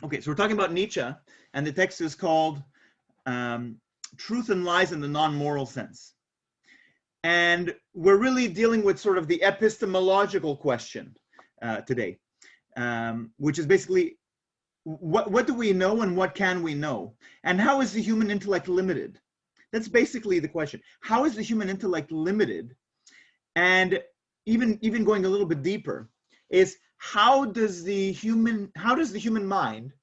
Okay, so we're talking about Nietzsche, and the text is called Truth and Lies in the Non-Moral Sense. And we're really dealing with sort of the epistemological question today, which is basically what do we know and what can we know? And how is the human intellect limited? That's basically the question. How is the human intellect limited? And even going a little bit deeper is how does the human mind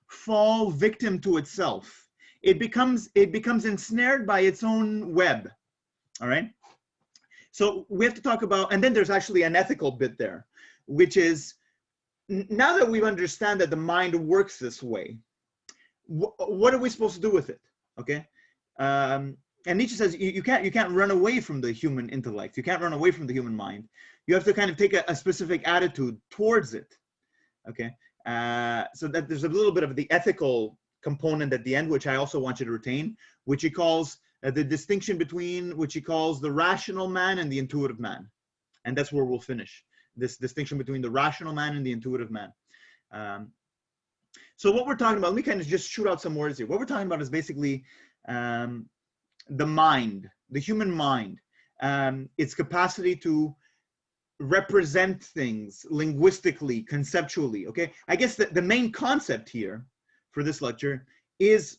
fall victim to itself? It becomes ensnared by its own web. All right. So we have to talk about, and then there's actually an ethical bit there, which is, now that we understand that the mind works this way, what are we supposed to do with it? Okay. And Nietzsche says you can't run away from the human intellect. You can't run away from the human mind. You have to kind of take a specific attitude towards it. Okay. So that there's a little bit of the ethical component at the end, which I also want you to retain, which he calls the distinction between, which he calls the rational man and the intuitive man. And that's where we'll finish, this distinction between the rational man and the intuitive man. So what we're talking about, let me kind of just shoot out some words here. What we're talking about is basically the mind, the human mind, its capacity to represent things linguistically, conceptually, okay? I guess the main concept here for this lecture is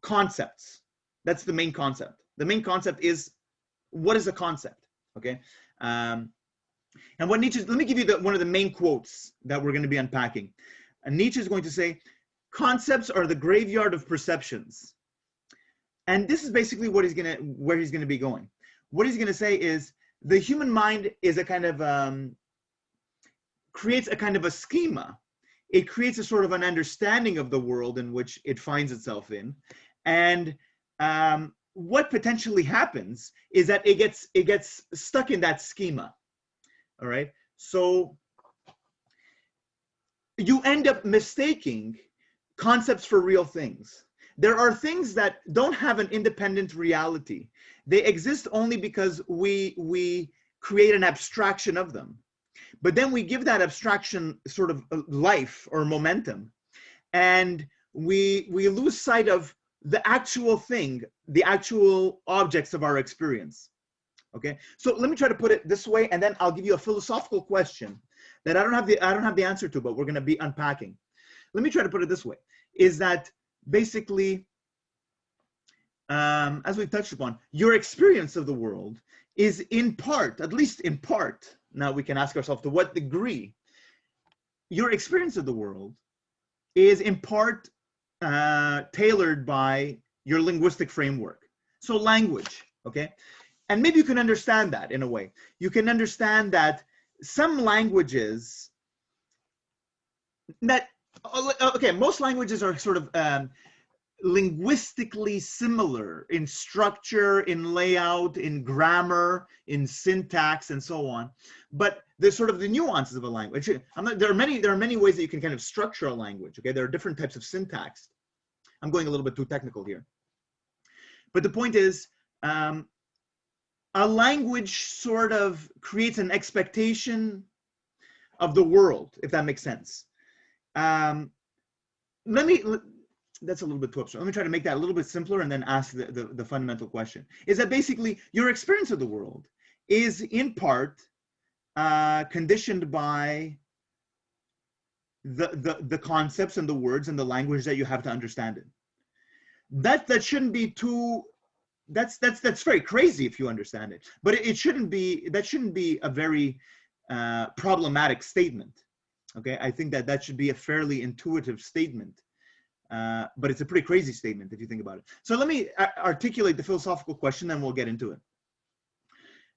concepts. That's the main concept. The main concept is, what is a concept, okay? And what Nietzsche, let me give you one of the main quotes that we're going to be unpacking. And Nietzsche is going to say, concepts are the graveyard of perceptions. And this is basically where he's going to be going. What he's going to say is, the human mind is a kind of, creates a kind of a schema. It creates a sort of an understanding of the world in which it finds itself in. And what potentially happens is that it gets stuck in that schema. All right. So you end up mistaking concepts for real things. There are things that don't have an independent reality. They exist only because we create an abstraction of them. But then we give that abstraction sort of life or momentum, and we lose sight of the actual thing, the actual objects of our experience. Okay, so let me try to put it this way, and then I'll give you a philosophical question that I don't have the answer to, but we're going to be unpacking. Let me try to put it this way: is that basically, as we've touched upon, your experience of the world is in part, at least in part. Now we can ask ourselves, to what degree your experience of the world is in part tailored by your linguistic framework. So language, okay? And maybe you can understand that in a way. You can understand that some languages that, okay, most languages are sort of linguistically similar in structure, in layout, in grammar, in syntax, and so on. But there's sort of the nuances of a language. There are many ways that you can kind of structure a language. Okay, there are different types of syntax. I'm going a little bit too technical here. But the point is, a language sort of creates an expectation of the world, if that makes sense. That's a little bit too abstract. Let me try to make that a little bit simpler and then ask the fundamental question. Is that basically your experience of the world is in part conditioned by the concepts and the words and the language that you have to understand it. That shouldn't be too, that's very crazy if you understand it, but that shouldn't be a very problematic statement. Okay, I think that should be a fairly intuitive statement. But it's a pretty crazy statement if you think about it. So let me articulate the philosophical question, then we'll get into it.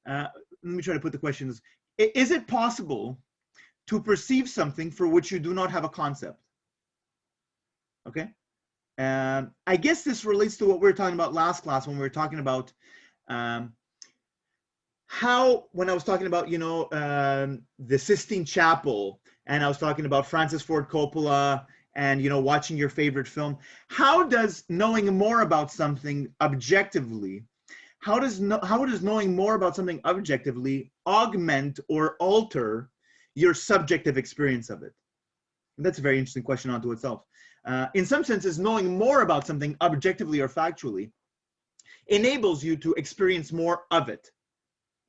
Let me try to put the question as, is it possible to perceive something for which you do not have a concept? Okay. I guess this relates to what we were talking about last class when we were talking about how, when I was talking about, the Sistine Chapel, and I was talking about Francis Ford Coppola, and watching your favorite film, how does knowing more about something objectively, how does knowing more about something objectively augment or alter your subjective experience of it? That's a very interesting question unto itself. In some senses, knowing more about something objectively or factually enables you to experience more of it.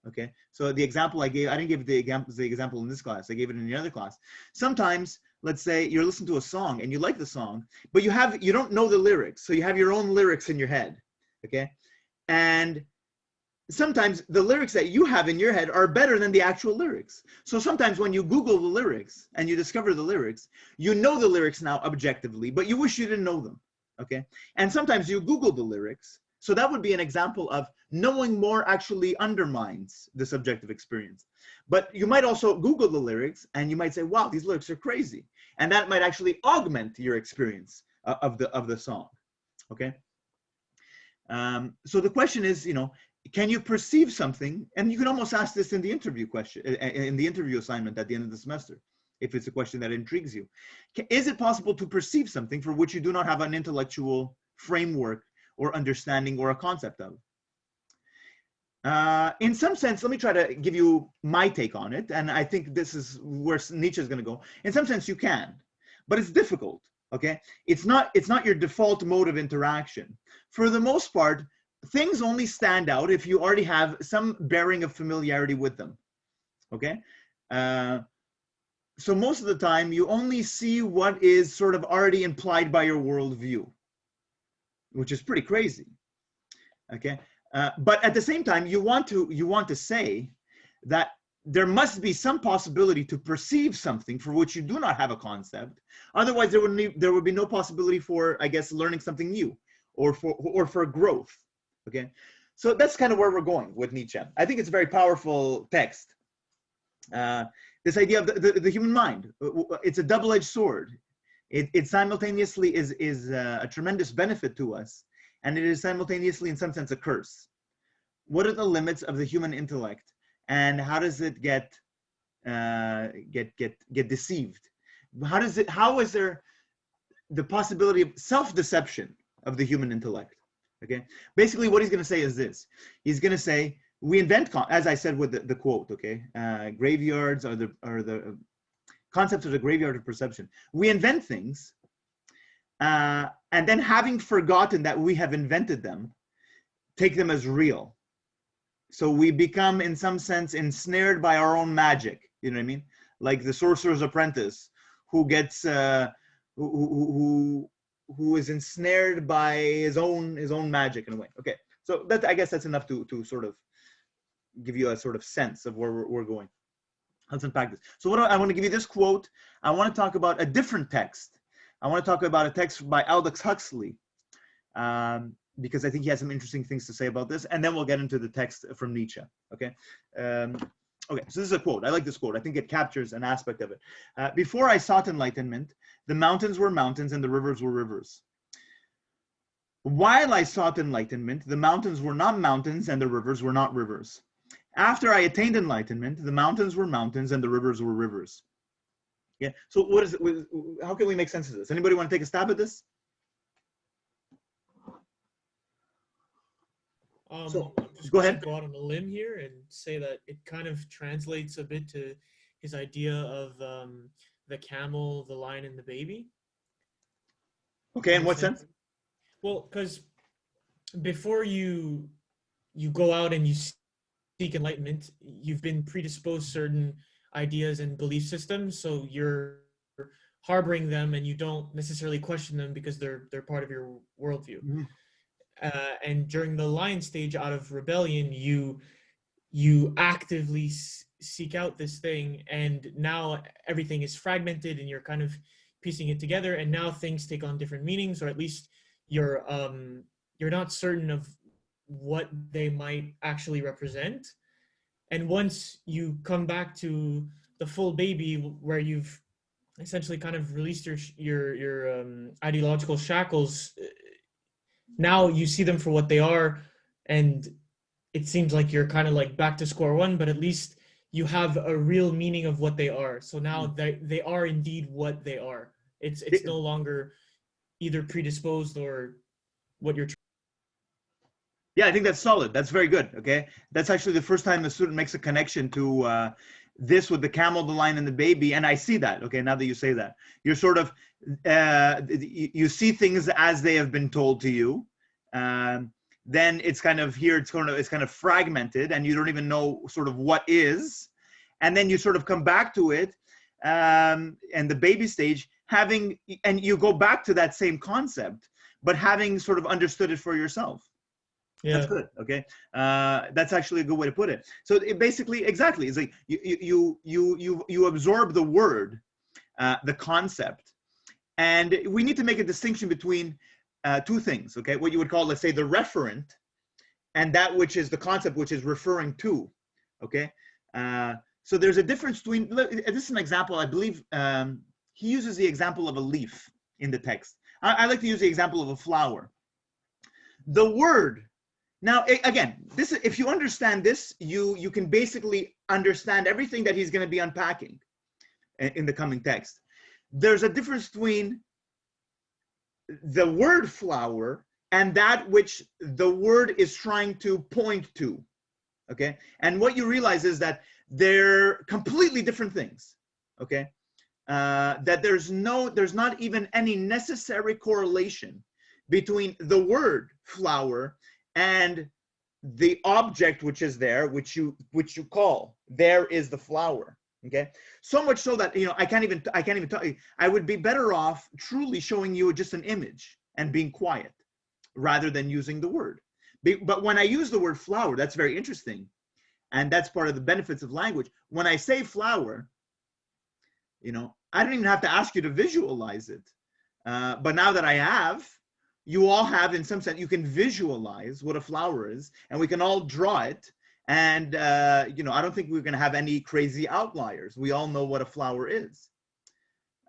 Okay, so the example I gave, I didn't give the example in this class, I gave it in the other class. Sometimes, let's say you're listening to a song and you like the song, but you don't know the lyrics, so you have your own lyrics in your head. Okay, and sometimes the lyrics that you have in your head are better than the actual lyrics. So sometimes when you Google the lyrics and you discover the lyrics, you know the lyrics now objectively, but you wish you didn't know them. Okay, and sometimes you Google the lyrics. So that would be an example of knowing more actually undermines the subjective experience. But you might also Google the lyrics and you might say, wow, these lyrics are crazy. And that might actually augment your experience of the song. Okay. So the question is, can you perceive something? And you can almost ask this in the interview question, in the interview assignment at the end of the semester, if it's a question that intrigues you. Is it possible to perceive something for which you do not have an intellectual framework or understanding or a concept of? In some sense, let me try to give you my take on it. And I think this is where Nietzsche is going to go. In some sense, you can, but it's difficult. Okay, it's not your default mode of interaction. For the most part, things only stand out if you already have some bearing of familiarity with them. Okay, so most of the time you only see what is sort of already implied by your worldview, which is pretty crazy. Okay, but at the same time, you want to say that there must be some possibility to perceive something for which you do not have a concept. Otherwise, there would be no possibility for, I guess, learning something new or for growth. Okay, so that's kind of where we're going with Nietzsche. I think it's a very powerful text. This idea of the human mind, it's a double-edged sword. It simultaneously is a tremendous benefit to us, and it is simultaneously, in some sense, a curse. What are the limits of the human intellect? And how does it get deceived? How is there the possibility of self-deception of the human intellect? Okay, basically what he's going to say is this. He's going to say, we invent, as I said with the quote, okay, graveyards are the concepts of the graveyard of perception. We invent things, and then having forgotten that we have invented them, take them as real. So we become, in some sense, ensnared by our own magic. You know what I mean? Like the sorcerer's apprentice, who gets who is ensnared by his own magic in a way. Okay, so that, I guess that's enough to sort of give you a sort of sense of where we're going. Let's unpack this. So I want to give you this quote. I want to talk about a different text. I want to talk about a text by Aldous Huxley. Because I think he has some interesting things to say about this, and then we'll get into the text from Nietzsche. Okay, okay. So this is a quote. I like this quote. I think it captures an aspect of it. Before I sought enlightenment, the mountains were mountains and the rivers were rivers. While I sought enlightenment, the mountains were not mountains and the rivers were not rivers. After I attained enlightenment, the mountains were mountains and the rivers were rivers. Yeah. So what is it? How can we make sense of this? Anybody want to take a stab at this? So just go ahead. Go out on a limb here and say that it kind of translates a bit to his idea of the camel, the lion, and the baby. Okay, in what sense? Well, because before you go out and you seek enlightenment, you've been predisposed certain ideas and belief systems, so you're harboring them and you don't necessarily question them because they're part of your worldview. Mm-hmm. And during the lion stage, out of rebellion, you actively seek out this thing, and now everything is fragmented and you're kind of piecing it together, and now things take on different meanings, or at least you're not certain of what they might actually represent. And once you come back to the full baby, where you've essentially kind of released your ideological shackles, now you see them for what they are, and it seems like you're kind of like back to square one, but at least you have a real meaning of what they are. So now they are indeed what they are. It's no longer either predisposed or what you're. Yeah, I think that's solid. That's very good. Okay, that's actually the first time the student makes a connection to this with the camel, the lion, and the baby, and I see that. Okay, now that you say that, you're sort of you see things as they have been told to you. Then it's kind of here. It's kind of fragmented, and you don't even know sort of what is. And then you sort of come back to it, and the baby stage, and you go back to that same concept, but having sort of understood it for yourself. Yeah. That's good. Okay, that's actually a good way to put it. So it basically, exactly, it's like you absorb the word, the concept, and we need to make a distinction between two things. Okay, what you would call, let's say, the referent, and that which is the concept which is referring to. Okay, so there's a difference between. This is an example. I believe he uses the example of a leaf in the text. I like to use the example of a flower. The word. Now, again, this, if you understand this, you can basically understand everything that he's going to be unpacking in the coming text. There's a difference between the word flower and that which the word is trying to point to. Okay, and what you realize is that they're completely different things. Okay, that there's not even any necessary correlation between the word flower and the object which is there, which you call there is the flower. Okay, so much so that I can't even tell you. I would be better off truly showing you just an image and being quiet rather than using the word. But when I use the word flower, that's very interesting, and that's part of the benefits of language. When I say flower, I don't even have to ask you to visualize it. But now that I have, you all have, in some sense, you can visualize what a flower is, and we can all draw it. And, I don't think we're going to have any crazy outliers. We all know what a flower is.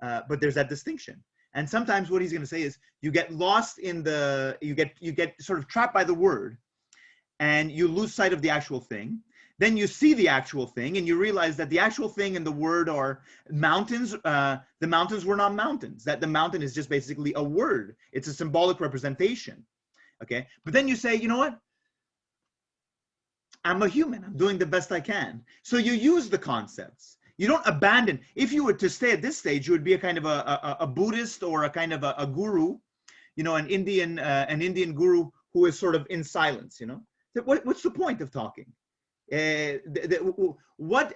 But there's that distinction. And sometimes what he's going to say is you get lost in you get sort of trapped by the word, and you lose sight of the actual thing. Then you see the actual thing, and you realize that the actual thing and the word are mountains. The mountains were not mountains. That the mountain is just basically a word. It's a symbolic representation. Okay, but then you say, you know what? I'm a human. I'm doing the best I can. So you use the concepts. You don't abandon. If you were to stay at this stage, you would be a kind of a Buddhist or a kind of a guru, an Indian guru who is sort of in silence. What's the point of talking? What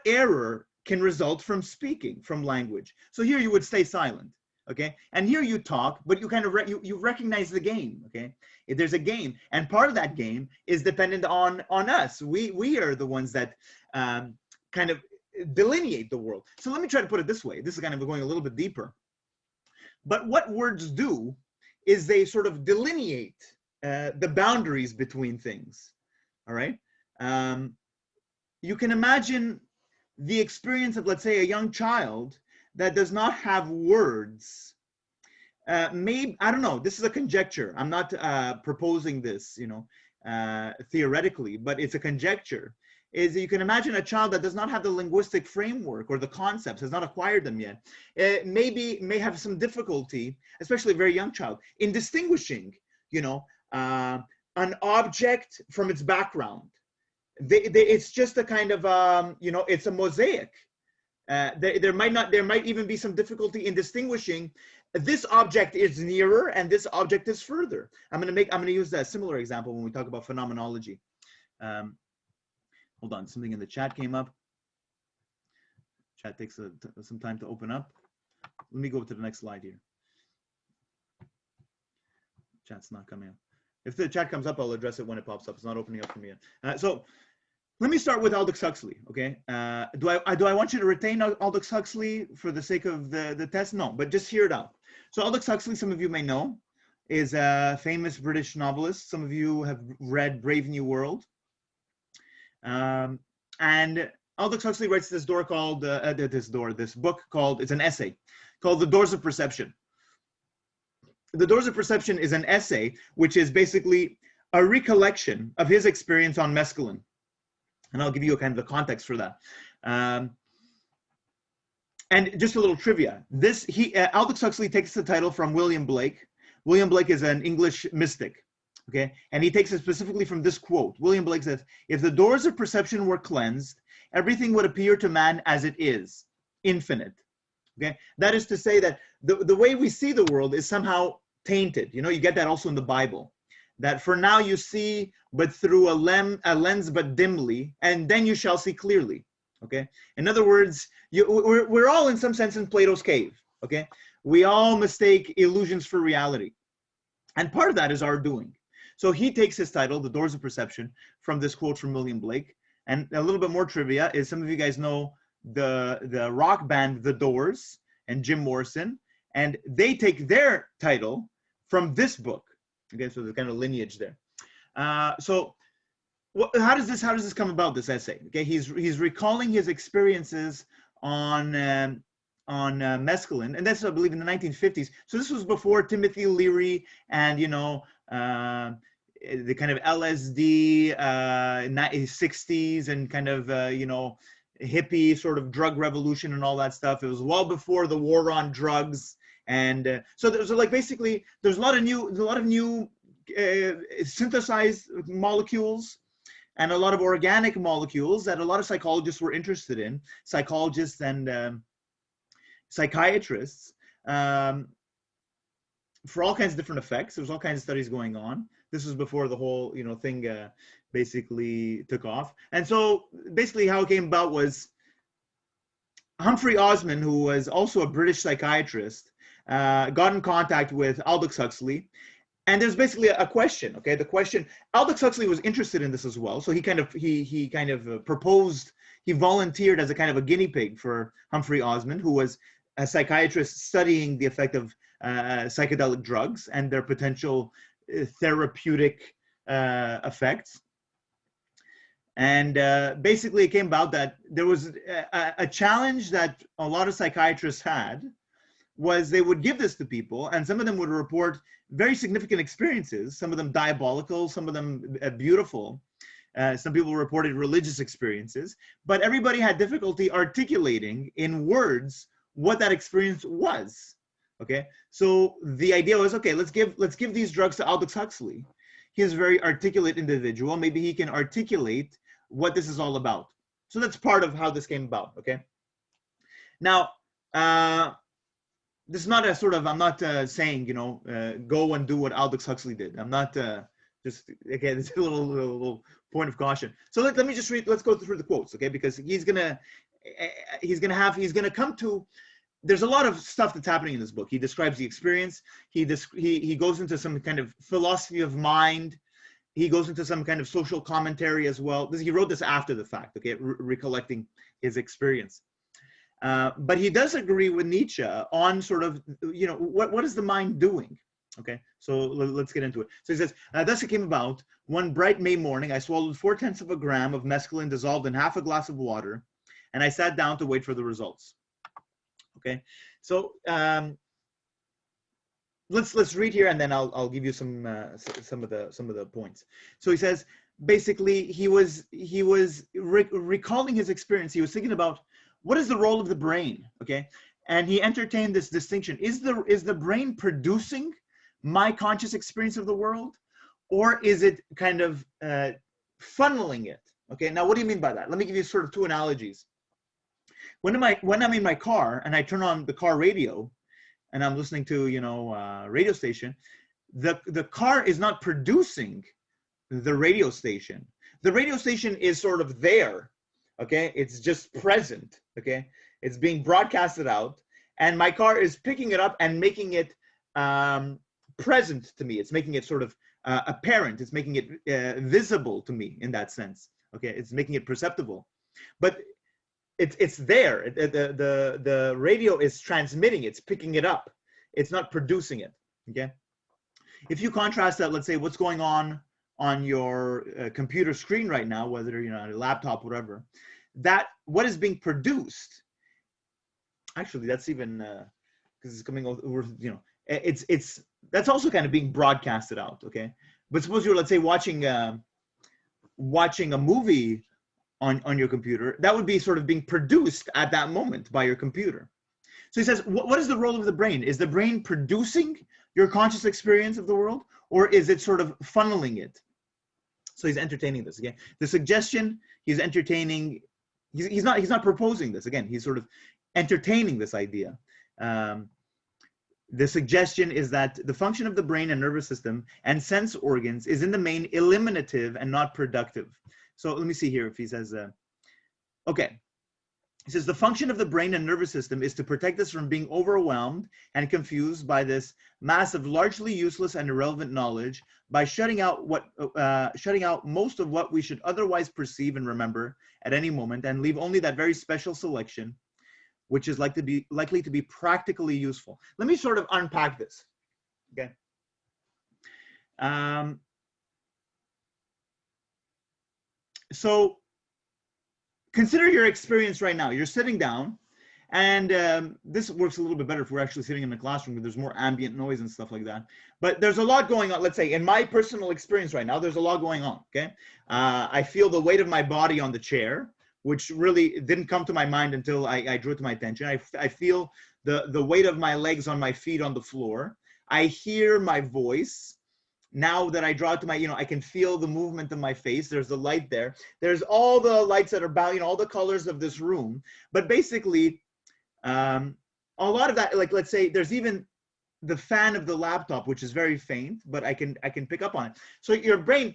error can result from speaking, from language? So here you would stay silent, okay? And here you talk, but you kind of you recognize the game, okay? There's a game, and part of that game is dependent on us. We are the ones that kind of delineate the world. So let me try to put it this way. This is kind of going a little bit deeper. But what words do is they sort of delineate the boundaries between things. All right. You can imagine the experience of, let's say, a young child that does not have words. Maybe, I don't know, this is a conjecture. I'm not proposing this, theoretically, but it's a conjecture. Is that you can imagine a child that does not have the linguistic framework or the concepts, has not acquired them yet. May have some difficulty, especially a very young child, in distinguishing, an object from its background. It's just a kind of, it's a mosaic. There might even be some difficulty in distinguishing this object is nearer and this object is further. I'm going to use that similar example when we talk about phenomenology. Hold on, something in the chat came up. Chat takes some time to open up. Let me go to the next slide here. Chat's not coming up. If the chat comes up, I'll address it when it pops up. It's not opening up for me yet. So let me start with Aldous Huxley, okay? Do I want you to retain Aldous Huxley for the sake of the test? No, but just hear it out. So Aldous Huxley, some of you may know, is a famous British novelist. Some of you have read Brave New World. And Aldous Huxley writes this book called, it's an essay called The Doors of Perception. The Doors of Perception is an essay which is basically a recollection of his experience on mescaline. And I'll give you a kind of the context for that. And just a little trivia. Aldous Huxley takes the title from William Blake. William Blake is an English mystic Okay, and he takes it specifically from this quote. William Blake says, "If the doors of perception were cleansed, everything would appear to man as it is, infinite." Okay, that is to say that the way we see the world is somehow tainted. You know, you get that also in the Bible, that for now you see but through a lens but dimly, and then you shall see clearly. Okay, in other words, we're all in some sense in Plato's cave. Okay, we all mistake illusions for reality, and part of that is our doing. So he takes his title, The Doors of Perception, from this quote from William Blake. And a little bit more trivia is, some of you guys know the rock band The Doors and Jim Morrison, and they take their title from this book. Okay, so there's kind of lineage there. So how does this come about, this essay? Okay, he's recalling his experiences on mescaline, and that's, I believe, in the 1950s. So this was before Timothy Leary and, you know, the kind of LSD 60s and kind of you know, hippie sort of drug revolution and all that stuff. It was well before the war on drugs, and so there's like basically there's a lot of new synthesized molecules and a lot of organic molecules that a lot of psychologists were interested in, psychologists and psychiatrists, for all kinds of different effects. There was all kinds of studies going on. This was before the whole, you know, thing basically took off. And so basically how it came about was Humphrey Osmond, who was also a British psychiatrist, got in contact with Aldous Huxley. And there's basically a question, okay? The question, Aldous Huxley was interested in this as well. So he kind of proposed, he volunteered as a kind of a guinea pig for Humphrey Osmond, who was a psychiatrist studying the effect of psychedelic drugs and their potential therapeutic effects. And basically it came about that there was a challenge that a lot of psychiatrists had, was they would give this to people, and some of them would report very significant experiences, some of them diabolical, some of them beautiful. Some people reported religious experiences, but everybody had difficulty articulating in words what that experience was. Okay, so the idea was, okay, let's give these drugs to Aldous Huxley. He's a very articulate individual. Maybe he can articulate what this is all about. So that's part of how this came about. Okay. Now, this is not a sort of, I'm not saying, you know, go and do what Aldous Huxley did. I'm not just, okay, this is a little point of caution. So let me just read, let's go through the quotes, okay? Because he's gonna come to, there's a lot of stuff that's happening in this book. He describes the experience. He goes into some kind of philosophy of mind. He goes into some kind of social commentary as well. He wrote this after the fact, okay, recollecting his experience. But he does agree with Nietzsche on sort of, you know, what is the mind doing? Okay, so let's get into it. So he says, thus it came about, one bright May morning, I swallowed 4/10 of a gram of mescaline dissolved in half a glass of water, and I sat down to wait for the results. Okay, so let's read here, and then I'll give you some of the points. So he says, basically, he was recalling his experience. He was thinking about, what is the role of the brain? Okay, and he entertained this distinction: is the brain producing my conscious experience of the world, or is it kind of funneling it? Okay, now what do you mean by that? Let me give you sort of two analogies. When I'm in my car and I turn on the car radio and I'm listening to, you know, radio station, the car is not producing the radio station. The radio station is sort of there. Okay, it's just present. Okay, it's being broadcasted out, and my car is picking it up and making it present to me. It's making it sort of apparent. It's making it visible to me in that sense. Okay, it's making it perceptible, but it's there. The radio is transmitting. It's picking it up. It's not producing it. Okay, if you contrast that, let's say, what's going on your computer screen right now, whether you're on a laptop, whatever, that what is being produced, actually that's even because it's coming over, you know, it's that's also kind of being broadcasted out. Okay, but suppose you're, let's say, watching a movie on your computer, that would be sort of being produced at that moment by your computer. So he says, what is the role of the brain? Is the brain producing your conscious experience of the world, or is it sort of funneling it? So he's entertaining this again. The suggestion he's entertaining, he's not proposing this again. He's sort of entertaining this idea. The suggestion is that the function of the brain and nervous system and sense organs is in the main eliminative and not productive. So let me see here if he says, okay. He says the function of the brain and nervous system is to protect us from being overwhelmed and confused by this mass of largely useless and irrelevant knowledge by shutting out most of what we should otherwise perceive and remember at any moment, and leave only that very special selection which is likely to be practically useful. Let me sort of unpack this, okay? So consider your experience right now. You're sitting down, and this works a little bit better if we're actually sitting in the classroom, because there's more ambient noise and stuff like that. But there's a lot going on. Let's say in my personal experience right now, there's a lot going on, okay? I feel the weight of my body on the chair, which really didn't come to my mind until I drew it to my attention. I feel the weight of my legs on my feet on the floor. I hear my voice. Now that I draw it to my, I can feel the movement of my face. There's the light there. There's all the lights that are balanced, all the colors of this room. But basically, a lot of that, like, let's say there's even the fan of the laptop, which is very faint, but I can pick up on it. So your brain,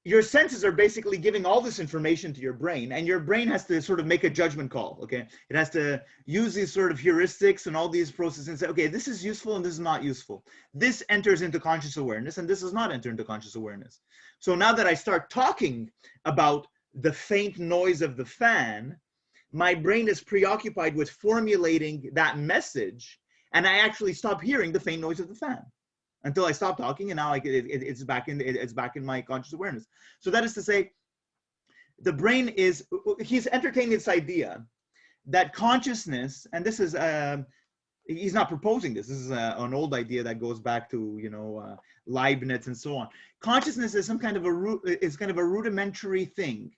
your senses are basically giving all this information to your brain, and your brain has to sort of make a judgment call, okay? It has to use these sort of heuristics and all these processes and say, okay, this is useful and this is not useful. This enters into conscious awareness and this does not enter into conscious awareness. So now that I start talking about the faint noise of the fan, my brain is preoccupied with formulating that message, and I actually stop hearing the faint noise of the fan until I stop talking, and now it's back in my conscious awareness. So that is to say, the brain he's entertaining this idea that consciousness, and this is he's not proposing this. This is an old idea that goes back to Leibniz and so on. Consciousness is kind of a rudimentary thing,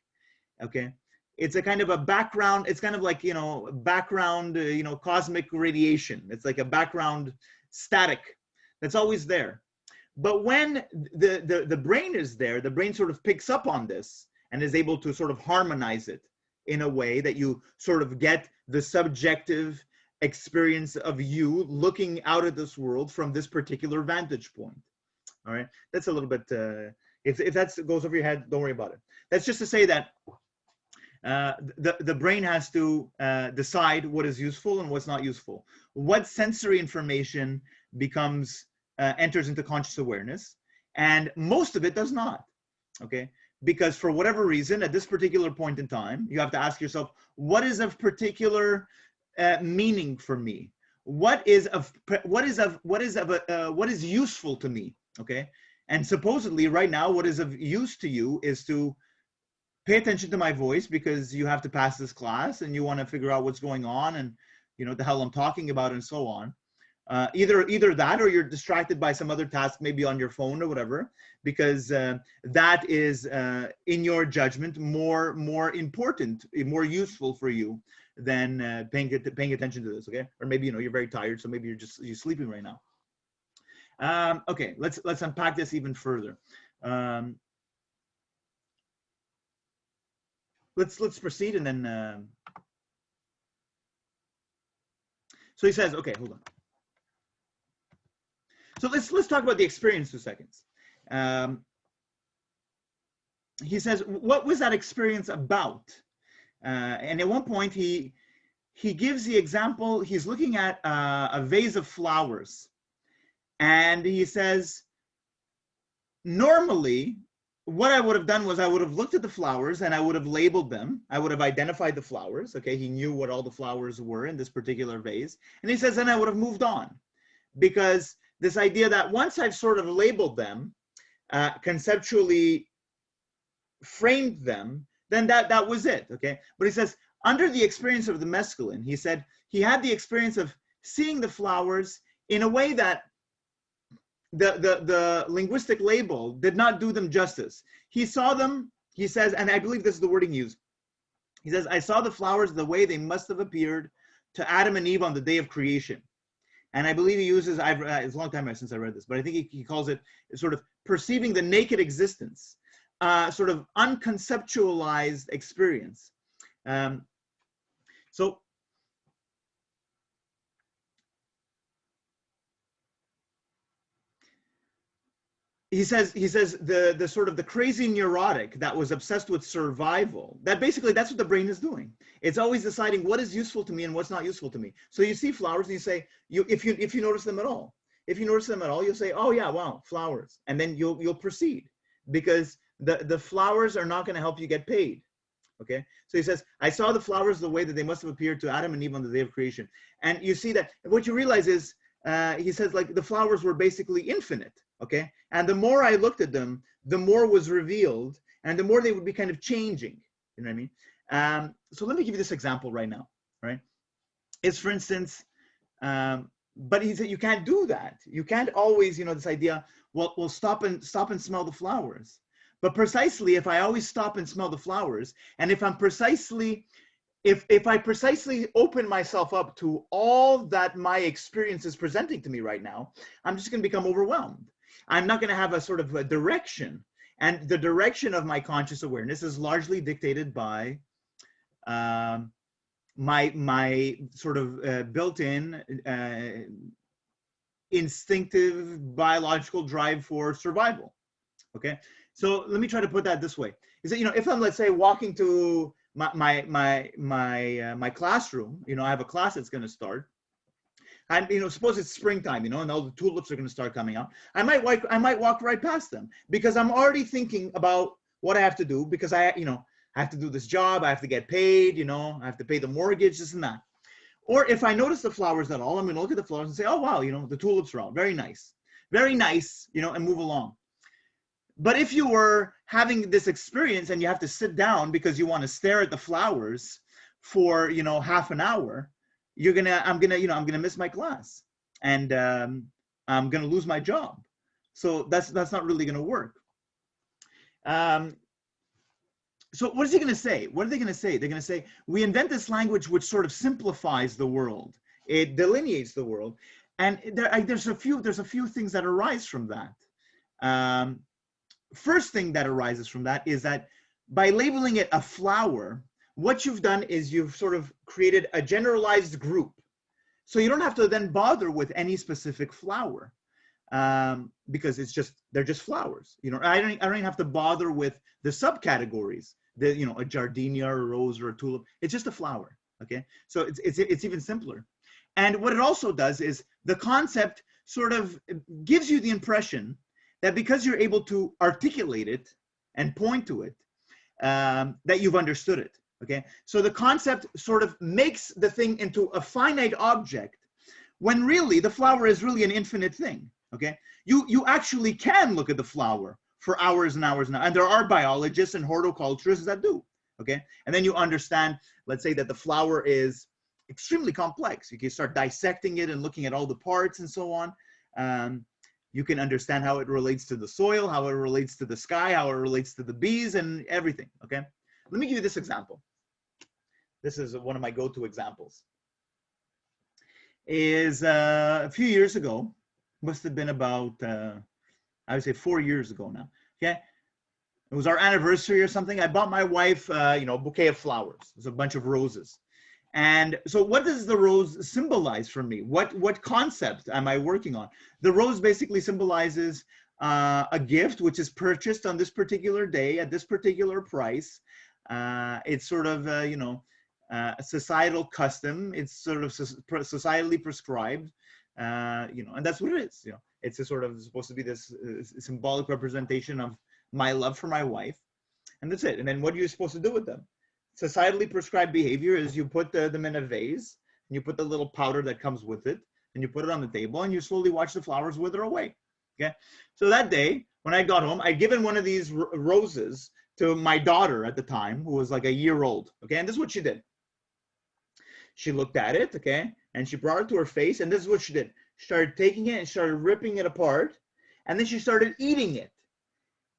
okay? It's a kind of a background. It's kind of like background cosmic radiation. It's like a background static that's always there. But when the brain is there, the brain sort of picks up on this and is able to sort of harmonize it in a way that you sort of get the subjective experience of you looking out at this world from this particular vantage point. All right, that's a little bit, if that goes over your head, don't worry about it. That's just to say that the brain has to decide what is useful and what's not useful. What sensory information enters into conscious awareness, and most of it does not, okay? Because for whatever reason, at this particular point in time, you have to ask yourself, what is of particular meaning for me? What is useful to me, okay? And supposedly right now, what is of use to you is to pay attention to my voice, because you have to pass this class and you want to figure out what's going on and the hell I'm talking about and so on. Either that, or you're distracted by some other task, maybe on your phone or whatever, because that is, in your judgment, more important, more useful for you than paying attention to this, okay? Or maybe you're very tired, so maybe you're sleeping right now. Okay, let's unpack this even further. Let's proceed, and then so he says, okay, hold on. So let's talk about the experience 2 seconds. He says, what was that experience about? And at one point he gives the example. He's looking at a vase of flowers, and he says, normally what I would have done was I would have looked at the flowers and I would have labeled them. I would have identified the flowers. Okay, he knew what all the flowers were in this particular vase. And he says, then I would have moved on, because this idea that once I've sort of labeled them, conceptually framed them, then that was it, okay? But he says, under the experience of the mescaline, he said he had the experience of seeing the flowers in a way that the linguistic label did not do them justice. He saw them, he says, and I believe this is the wording used. He says, I saw the flowers the way they must have appeared to Adam and Eve on the day of creation. And I believe he uses, it's a long time since I read this, but I think he calls it sort of perceiving the naked existence, sort of unconceptualized experience. So he says the sort of the crazy neurotic that was obsessed with survival, that basically that's what the brain is doing. It's always deciding what is useful to me and what's not useful to me. So you see flowers and you say, if you notice them at all, you'll say, oh yeah, wow, flowers. And then you'll proceed, because the flowers are not going to help you get paid. Okay, so he says, I saw the flowers the way that they must have appeared to Adam and Eve on the day of creation. And you see that what you realize is, he says, like, the flowers were basically infinite. Okay, and the more I looked at them, the more was revealed, and the more they would be kind of changing. You know what I mean? So let me give you this example right now. Right? It's, for instance, but he said you can't do that. You can't always, this idea. Well, we'll stop and smell the flowers. But precisely, if I always stop and smell the flowers, and if I'm precisely, if I precisely open myself up to all that my experience is presenting to me right now, I'm just going to become overwhelmed. I'm not going to have a sort of a direction. And the direction of my conscious awareness is largely dictated by my sort of built-in instinctive biological drive for survival. Okay, so let me try to put that this way: is that, if I'm, let's say, walking to my classroom, I have a class that's going to start. And suppose it's springtime, and all the tulips are going to start coming out. I might walk right past them, because I'm already thinking about what I have to do, because I have to do this job, I have to get paid, I have to pay the mortgage, this and that. Or if I notice the flowers at all, I'm going to look at the flowers and say, oh wow, the tulips are out, very nice, and move along. But if you were having this experience and you have to sit down because you want to stare at the flowers for half an hour, I'm gonna miss my class, and I'm gonna lose my job. So that's not really gonna work. So what is he gonna say? What are they gonna say? They're gonna say, we invent this language which sort of simplifies the world. It delineates the world, and there's a few things that arise from that. First thing that arises from that is that by labeling it a flower, what you've done is you've sort of created a generalized group. So you don't have to then bother with any specific flower, because they're just flowers. I don't even have to bother with the subcategories, a gardenia or a rose or a tulip. It's just a flower. Okay, so it's even simpler. And what it also does is the concept sort of gives you the impression that because you're able to articulate it and point to it, that you've understood it. Okay, so the concept sort of makes the thing into a finite object, when really the flower is really an infinite thing. Okay, you actually can look at the flower for hours and hours and hours, and there are biologists and horticulturists that do. Okay, and then you understand, let's say, that the flower is extremely complex. You can start dissecting it and looking at all the parts and so on. You can understand how it relates to the soil, how it relates to the sky, how it relates to the bees, and everything. Okay. Let me give you this example. This is one of my go-to examples. Is a few years ago, must have been about, I would say 4 years ago now. Okay, it was our anniversary or something. I bought my wife, a bouquet of flowers. It's a bunch of roses. And so, what does the rose symbolize for me? What concept am I working on? The rose basically symbolizes a gift which is purchased on this particular day at this particular price. It's sort of, a societal custom. It's sort of societally prescribed, and that's what it is. It's supposed to be this symbolic representation of my love for my wife, and that's it. And then what are you supposed to do with them? Societally prescribed behavior is you put them in a vase, and you put the little powder that comes with it, and you put it on the table, and you slowly watch the flowers wither away. Okay. So that day, when I got home, I'd given one of these roses to my daughter at the time, who was like a year old. Okay. And this is what she did. She looked at it. Okay. And she brought it to her face. And this is what she did. She started taking it and started ripping it apart. And then she started eating it.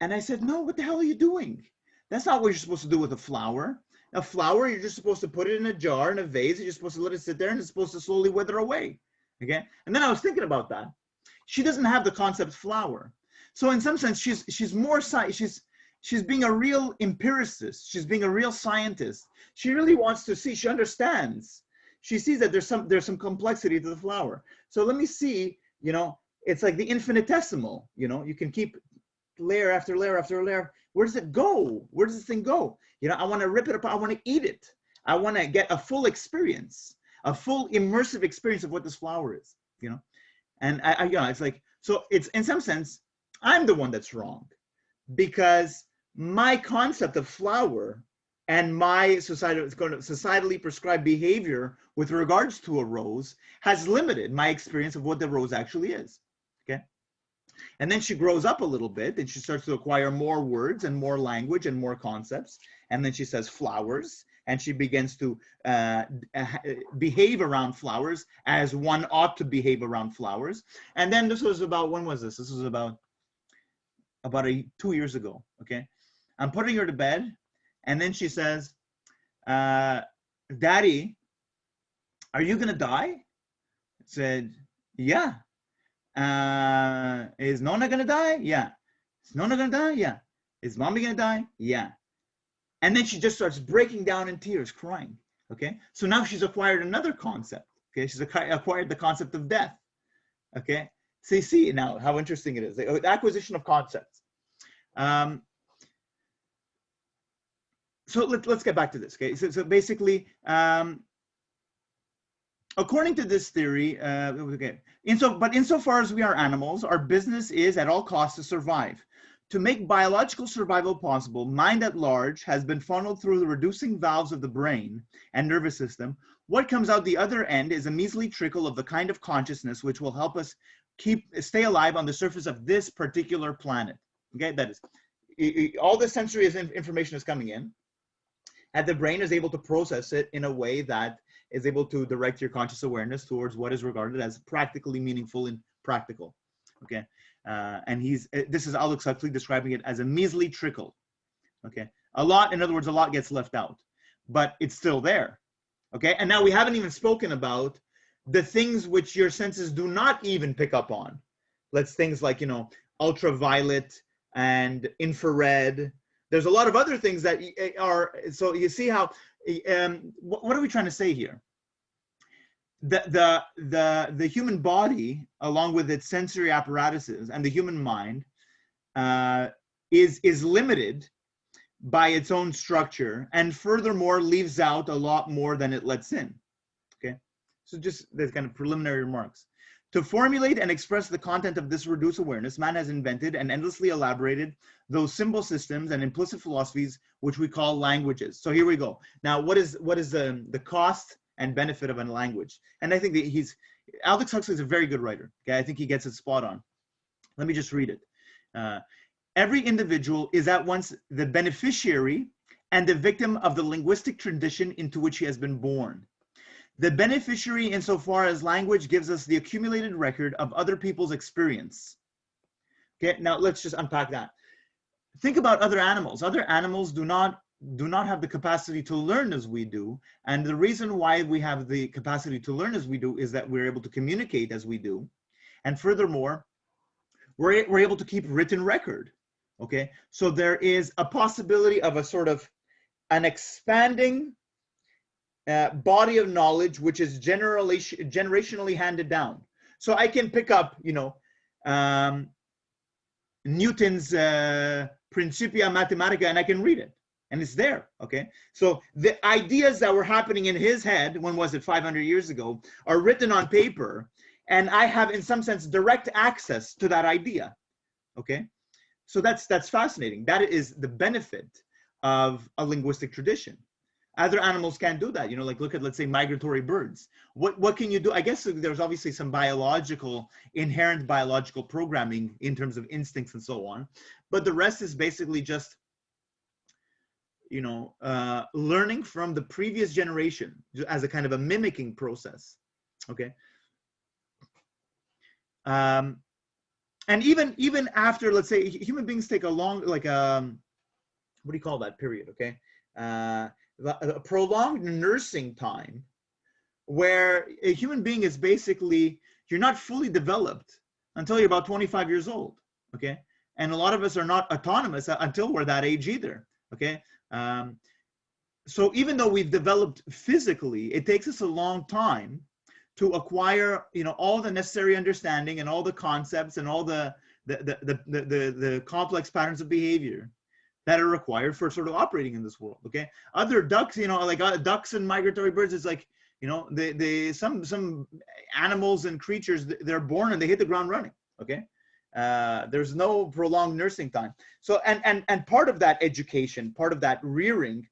And I said, no, what the hell are you doing? That's not what you're supposed to do with a flower. A flower, you're just supposed to put it in a jar, in a vase. You're supposed to let it sit there, and it's supposed to slowly wither away. Okay. And then I was thinking about that. She doesn't have the concept flower. So in some sense, she's more, she's being a real empiricist. She's being a real scientist. She really wants to see, she understands. She sees that there's some complexity to the flower. So let me see, you know, it's like the infinitesimal, you know, you can keep layer after layer after layer. Where does it go? Where does this thing go? You know, I want to rip it apart. I want to eat it. I want to get a full experience, a full immersive experience of what this flower is, you know? And yeah, it's like, so it's in some sense, I'm the one that's wrong, because my concept of flower and my societally prescribed behavior with regards to a rose has limited my experience of what the rose actually is. Okay. And then she grows up a little bit and she starts to acquire more words and more language and more concepts. And then she says flowers, and she begins to behave around flowers as one ought to behave around flowers. And then this was about, when was this? This was about 2 years ago. Okay. I'm putting her to bed. And then she says, Daddy, are you going to die? I said, yeah. Is Nona going to die? Yeah. Is Nona going to die? Yeah. Is Mommy going to die? Yeah. And then she just starts breaking down in tears, crying. Okay. So now she's acquired another concept. Okay. She's acquired the concept of death. Okay. So you see now how interesting it is. The acquisition of concepts. So let's get back to this. Okay. So basically, according to this theory, okay. But insofar as we are animals, our business is at all costs to survive. To make biological survival possible, mind at large has been funneled through the reducing valves of the brain and nervous system. What comes out the other end is a measly trickle of the kind of consciousness which will help us stay alive on the surface of this particular planet. Okay, that is, all the sensory information is coming in, and the brain is able to process it in a way that is able to direct your conscious awareness towards what is regarded as practically meaningful and practical. Okay. And this is Aldous Huxley describing it as a measly trickle. Okay. In other words, a lot gets left out, but it's still there. Okay. And now we haven't even spoken about the things which your senses do not even pick up on. Things like, you know, ultraviolet and infrared. There's a lot of other things that are, so you see how, what are we trying to say here? The human body, along with its sensory apparatuses, and the human mind is limited by its own structure, and furthermore leaves out a lot more than it lets in. Okay, so just there's kind of preliminary remarks. To formulate and express the content of this reduced awareness, man has invented and endlessly elaborated those symbol systems and implicit philosophies which we call languages. So here we go. Now, what is the cost and benefit of a language? And I think that Aldous Huxley is a very good writer. Okay, I think he gets it spot on. Let me just read it. Every individual is at once the beneficiary and the victim of the linguistic tradition into which he has been born. The beneficiary insofar as language gives us the accumulated record of other people's experience. Okay, now let's just unpack that. Think about other animals. Other animals do not have the capacity to learn as we do. And the reason why we have the capacity to learn as we do is that we're able to communicate as we do. And furthermore, we're able to keep written record. Okay, so there is a possibility of a sort of an expanding body of knowledge, which is generationally handed down. So I can pick up, you know, Newton's Principia Mathematica, and I can read it, and it's there. Okay, so the ideas that were happening in his head, when was it, 500 years ago, are written on paper, and I have, in some sense, direct access to that idea. Okay, so that's fascinating. That is the benefit of a linguistic tradition. Other animals can't do that. You know, like look at, let's say, migratory birds. What can you do? I guess there's obviously some inherent biological programming in terms of instincts and so on, but the rest is basically just, you know, learning from the previous generation as a kind of a mimicking process. Okay. And even after, let's say, human beings take a long, like, what do you call that period? Okay. A prolonged nursing time where a human being is basically, you're not fully developed until you're about 25 years old, okay? And a lot of us are not autonomous until we're that age either, okay? So even though we've developed physically, it takes us a long time to acquire, all the necessary understanding and all the concepts and all the complex patterns of behavior that are required for sort of operating in this world, okay? Other ducks, like ducks and migratory birds, it's like, some animals and creatures, they're born and they hit the ground running, okay? There's no prolonged nursing time. So, and part of that education, part of that rearing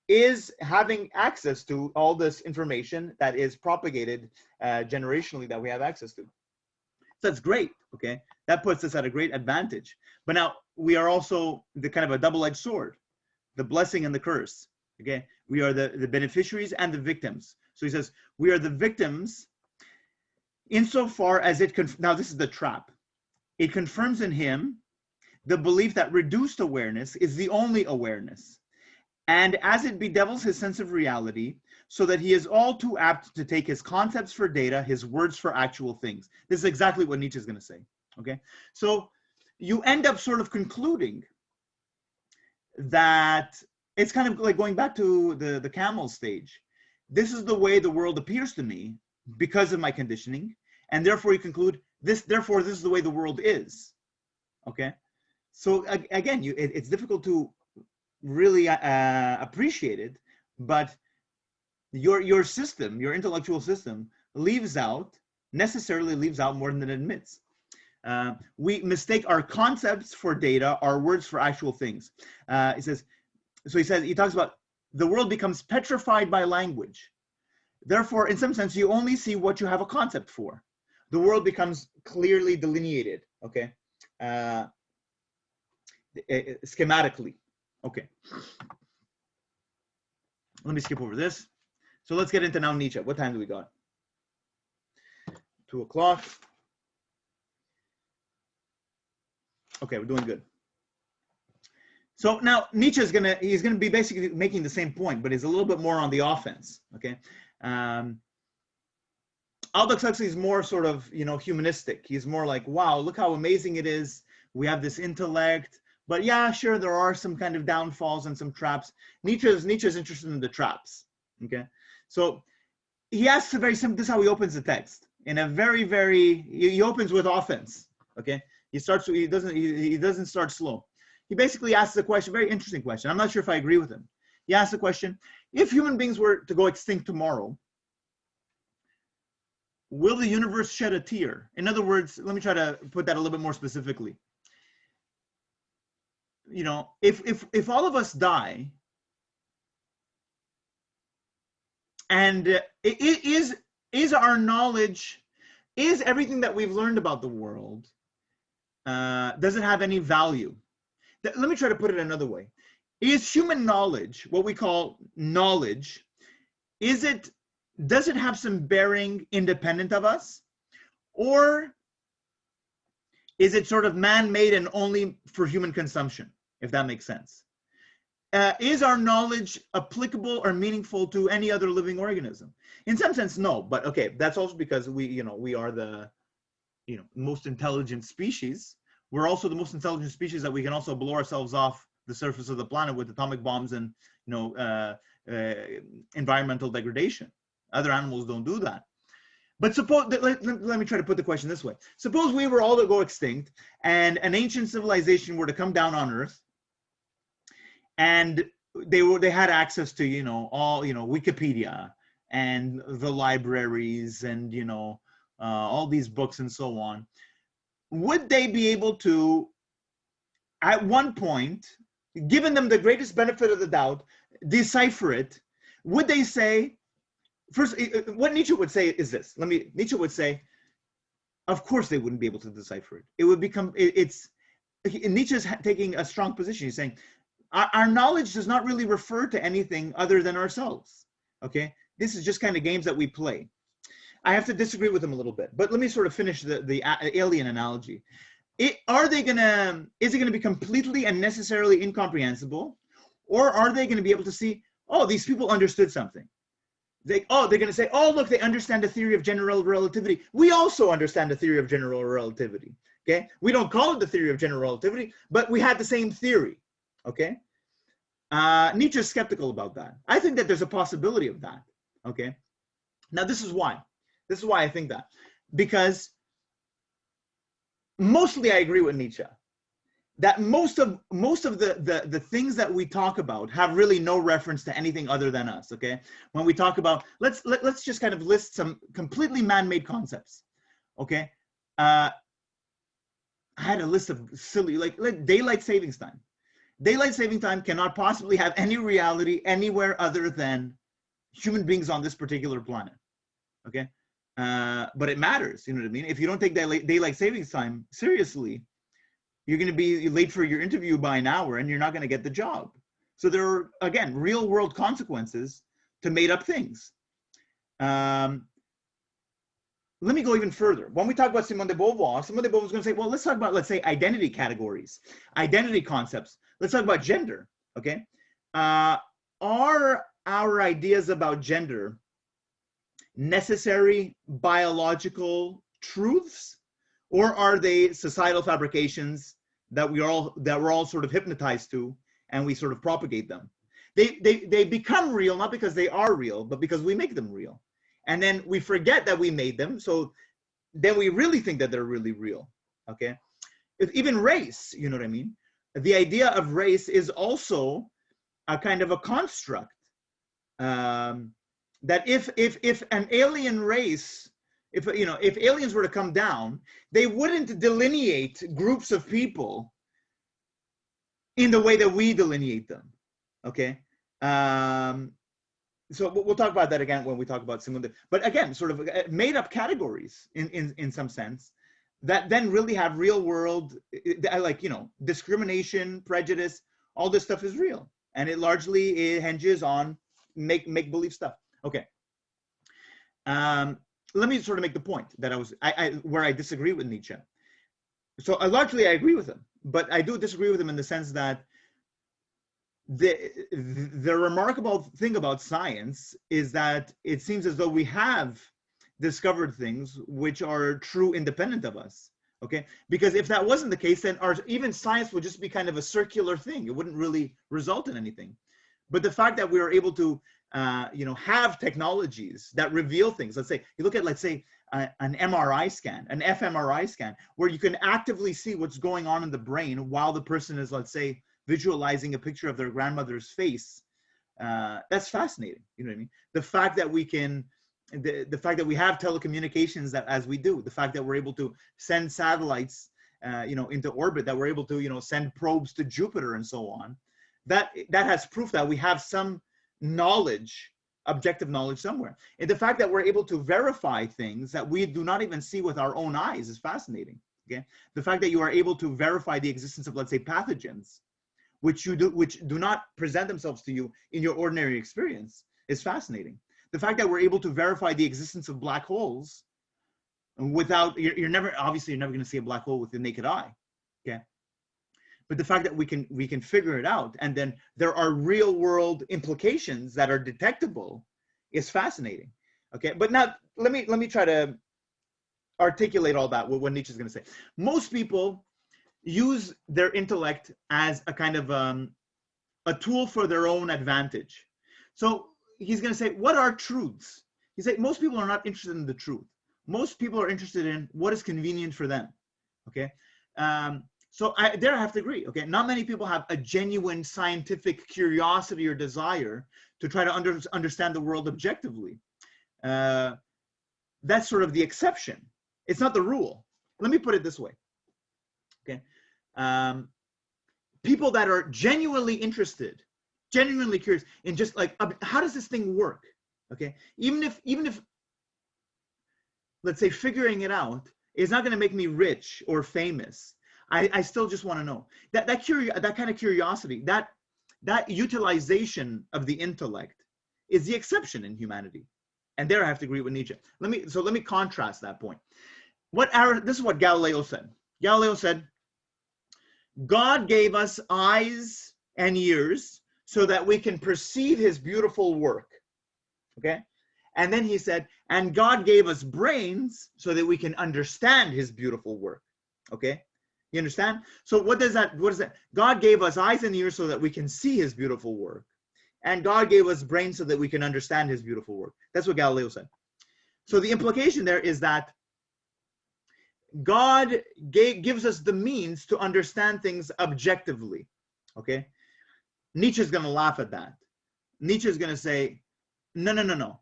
is having access to all this information that is propagated generationally that we have access to. So that's great, okay? That puts us at a great advantage. But now we are also the kind of a double-edged sword, the blessing and the curse, okay? We are the beneficiaries and the victims. So he says, we are the victims insofar as now this is the trap. It confirms in him the belief that reduced awareness is the only awareness. And as it bedevils his sense of reality, so that he is all too apt to take his concepts for data, his words for actual things. This is exactly what Nietzsche is going to say, okay? So you end up sort of concluding that it's kind of like going back to the camel stage. This is the way the world appears to me because of my conditioning, and therefore you conclude, therefore this is the way the world is, okay? So again, it's difficult to really appreciate it, but your system, your intellectual system, necessarily leaves out more than it admits. We mistake our concepts for data, our words for actual things. He talks about the world becomes petrified by language. Therefore, in some sense, you only see what you have a concept for. The world becomes clearly delineated, okay? Schematically, okay. Let me skip over this. So let's get into now Nietzsche. What time do we got? 2 o'clock. Okay, we're doing good. So now Nietzsche is he's gonna be basically making the same point, but he's a little bit more on the offense. Okay, Aldous Huxley is more sort of humanistic. He's more like, wow, look how amazing it is. We have this intellect, but yeah, sure, there are some kind of downfalls and some traps. Nietzsche's interested in the traps. Okay, so he asks a very simple. This is how he opens the text in a he opens with offense. Okay, he doesn't start slow. He basically asks a question, very interesting question. I'm not sure if I agree with him. He asks the question, if human beings were to go extinct tomorrow, will the universe shed a tear? In other words, let me try to put that a little bit more specifically. If all of us die, and is our knowledge, is everything that we've learned about the world, does it have any value? Let me try to put it another way. Is human knowledge, what we call knowledge, does it have some bearing independent of us? Or is it sort of man-made and only for human consumption, if that makes sense? Is our knowledge applicable or meaningful to any other living organism? In some sense, no, but okay, that's also because we are the most intelligent species. We're also the most intelligent species that we can also blow ourselves off the surface of the planet with atomic bombs and environmental degradation. Other animals don't do that. But suppose, let me try to put the question this way. Suppose we were all to go extinct and an ancient civilization were to come down on Earth, and they had access to all Wikipedia and the libraries and all these books and so on. Would they be able to, at one point, given them the greatest benefit of the doubt, decipher it? Would they say, first, what Nietzsche would say is this. Nietzsche would say, of course they wouldn't be able to decipher it. It would become, Nietzsche's taking a strong position. He's saying, our knowledge does not really refer to anything other than ourselves, okay? This is just kind of games that we play. I have to disagree with him a little bit, but let me sort of finish the alien analogy. Is it going to be completely and necessarily incomprehensible, or are they going to be able to see, oh, these people understood something? they're going to say, oh, look, they understand the theory of general relativity. We also understand the theory of general relativity. Okay, we don't call it the theory of general relativity, but we had the same theory. Okay, Nietzsche is skeptical about that. I think that there's a possibility of that. Okay, now this is why. This is why I think that, because mostly I agree with Nietzsche that most of the things that we talk about have really no reference to anything other than us. Okay, when we talk about, let's just kind of list some completely man-made concepts. Okay, I had a list of silly, like daylight savings time. Daylight saving time cannot possibly have any reality anywhere other than human beings on this particular planet. Okay, but it matters. You know what I mean? If you don't take daylight savings time seriously, you're going to be late for your interview by an hour and you're not going to get the job. So there are, again, real world consequences to made up things. Let me go even further. When we talk about Simone de Beauvoir is going to say, well, let's talk about, let's say, identity categories, identity concepts. Let's talk about gender, okay? Are our ideas about gender necessary biological truths, or are they societal fabrications that we're all sort of hypnotized to, and we sort of propagate them? They become real not because they are real, but because we make them real. And then we forget that we made them, so then we really think that they're really real, okay? Even race, you know what I mean? The idea of race is also a kind of a construct, that if an alien race, if aliens were to come down, they wouldn't delineate groups of people in the way that we delineate them, okay? So we'll talk about that again when we talk about Simone. But again, sort of made up categories in some sense that then really have real world, like, discrimination, prejudice, all this stuff is real. And it largely hinges on make believe stuff. Okay. Let me sort of make the point that where I disagree with Nietzsche. So largely I agree with him, but I do disagree with him in the sense that the remarkable thing about science is that it seems as though we have discovered things which are true independent of us, okay? Because if that wasn't the case, then even science would just be kind of a circular thing. It wouldn't really result in anything. But the fact that we are able to, have technologies that reveal things, let's say, you look at, let's say, an MRI scan, an fMRI scan, where you can actively see what's going on in the brain while the person is, let's say, visualizing a picture of their grandmother's face. That's fascinating. You know what I mean? The fact that we can, the fact that we have telecommunications that as we do, the fact that we're able to send satellites, into orbit, that we're able to, send probes to Jupiter and so on, that has proof that we have some knowledge, objective knowledge somewhere. And the fact that we're able to verify things that we do not even see with our own eyes is fascinating. Okay, the fact that you are able to verify the existence of, let's say, pathogens, which do not present themselves to you in your ordinary experience, is fascinating. The fact that we're able to verify the existence of black holes without, you're never going to see a black hole with the naked eye, okay? But the fact that we can figure it out, and then there are real world implications that are detectable, is fascinating, okay? But now let me try to articulate all that, what Nietzsche's going to say. Most people use their intellect as a kind of a tool for their own advantage. So he's going to say, what are truths? He said, most people are not interested in the truth. Most people are interested in what is convenient for them. Okay. So I have to agree. Okay. Not many people have a genuine scientific curiosity or desire to try to understand the world objectively. That's sort of the exception. It's not the rule. Let me put it this way. Okay. People that are genuinely interested, genuinely curious in just like, how does this thing work? Okay. Even if let's say figuring it out is not going to make me rich or famous, I still just want to know. That kind of curiosity, that utilization of the intellect is the exception in humanity. And there I have to agree with Nietzsche. Let me contrast that point. This is what Galileo said. Galileo said, God gave us eyes and ears so that we can perceive his beautiful work. Okay? And then he said, and God gave us brains so that we can understand his beautiful work. Okay? You understand? So what is that? God gave us eyes and ears so that we can see his beautiful work. And God gave us brains so that we can understand his beautiful work. That's what Galileo said. So the implication there is that God gives us the means to understand things objectively. Okay? Nietzsche's going to laugh at that. Nietzsche's going to say, no.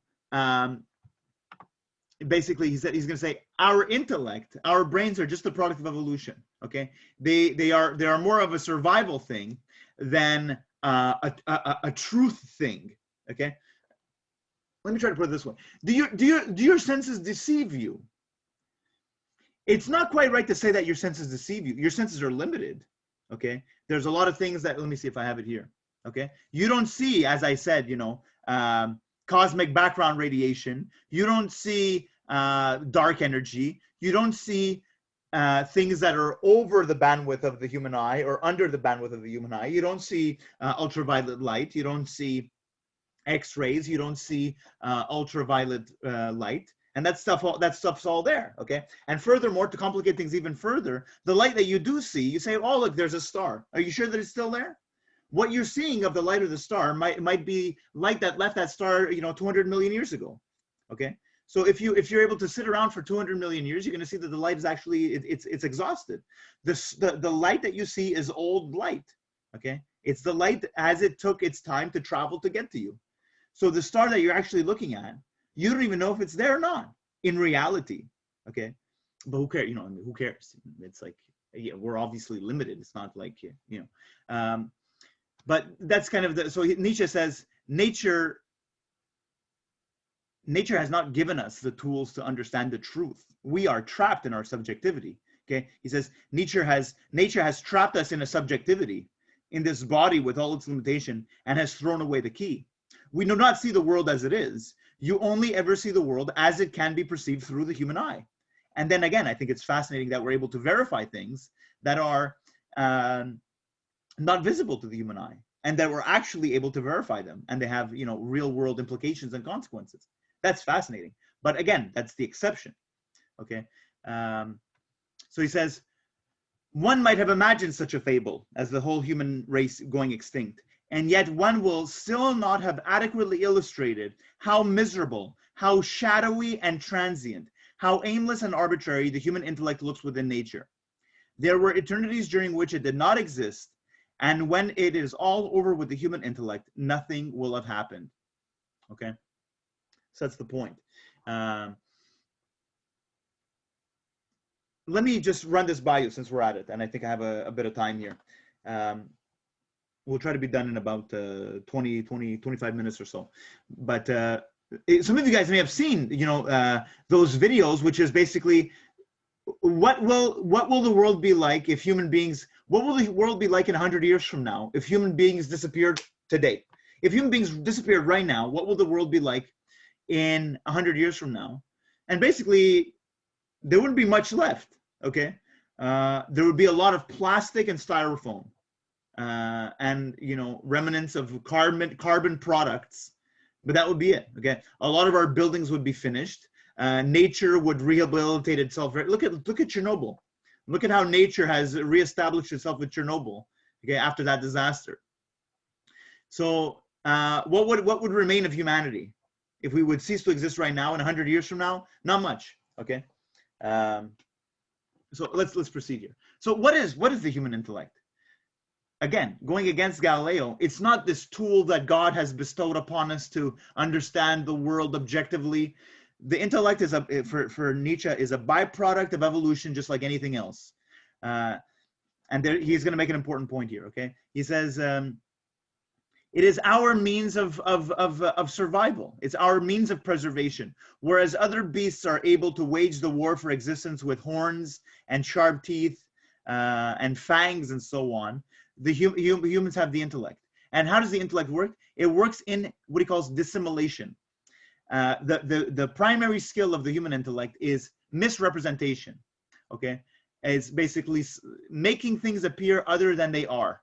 Basically, he said he's going to say our intellect, our brains are just the product of evolution. Okay, they are more of a survival thing than a truth thing. Okay, let me try to put it this way: do your senses deceive you? It's not quite right to say that your senses deceive you. Your senses are limited. Okay, there's a lot of things that, let me see if I have it here. Okay, you don't see, as I said, cosmic background radiation. You don't see dark energy. You don't see things that are over the bandwidth of the human eye or under the bandwidth of the human eye. You don't see ultraviolet light. You don't see X-rays. You don't see ultraviolet light. And that stuff's all there, okay? And furthermore, to complicate things even further, the light that you do see, you say, oh, look, there's a star. Are you sure that it's still there? What you're seeing of the light of the star might be light that left that star, 200 million years ago. Okay, so if you're able to sit around for 200 million years, you're going to see that the light is actually it's exhausted. The light that you see is old light. Okay, it's the light as it took its time to travel to get to you. So the star that you're actually looking at, you don't even know if it's there or not in reality. Okay, but who cares? Who cares? It's like, yeah, we're obviously limited. It's not like But that's kind of so Nietzsche says nature has not given us the tools to understand the truth. We are trapped in our subjectivity. Okay, he says nature has trapped us in a subjectivity, in this body with all its limitation, and has thrown away the key. We do not see the world as it is. You only ever see the world as it can be perceived through the human eye. And then again, I think it's fascinating that we're able to verify things that are not visible to the human eye, and that we're actually able to verify them, and they have real world implications and consequences. That's fascinating, but again, that's the exception. Okay, so he says, one might have imagined such a fable as the whole human race going extinct, and yet one will still not have adequately illustrated how miserable, how shadowy and transient, how aimless and arbitrary the human intellect looks within nature. There were eternities during which it did not exist, and when it is all over with the human intellect, nothing will have happened. Okay, so that's the point. Let me just run this by you since we're at it, and I think I have a bit of time here. We'll try to be done in about 25 minutes or so. But some of you guys may have seen, those videos, which is basically, what will the world be like if human beings, what will the world be like in 100 years from now if human beings disappeared today? If human beings disappeared right now, what will the world be like in 100 years from now? And basically, there wouldn't be much left, okay? There would be a lot of plastic and styrofoam, and remnants of carbon products, but that would be it, okay? A lot of our buildings would be finished. Nature would rehabilitate itself. Look at Chernobyl. Look at how nature has reestablished itself with Chernobyl, okay, after that disaster. So what would remain of humanity if we would cease to exist right now? In 100 years from now, not much, okay? So let's proceed here. So what is the human intellect? Again, going against Galileo, it's not this tool that God has bestowed upon us to understand the world objectively. The intellect is for Nietzsche is a byproduct of evolution, just like anything else. And he's going to make an important point here. Okay, he says it is our means of survival. It's our means of preservation. Whereas other beasts are able to wage the war for existence with horns and sharp teeth and fangs and so on, the humans have the intellect. And how does the intellect work? It works in what he calls dissimulation. The primary skill of the human intellect is misrepresentation. Okay, it's basically making things appear other than they are.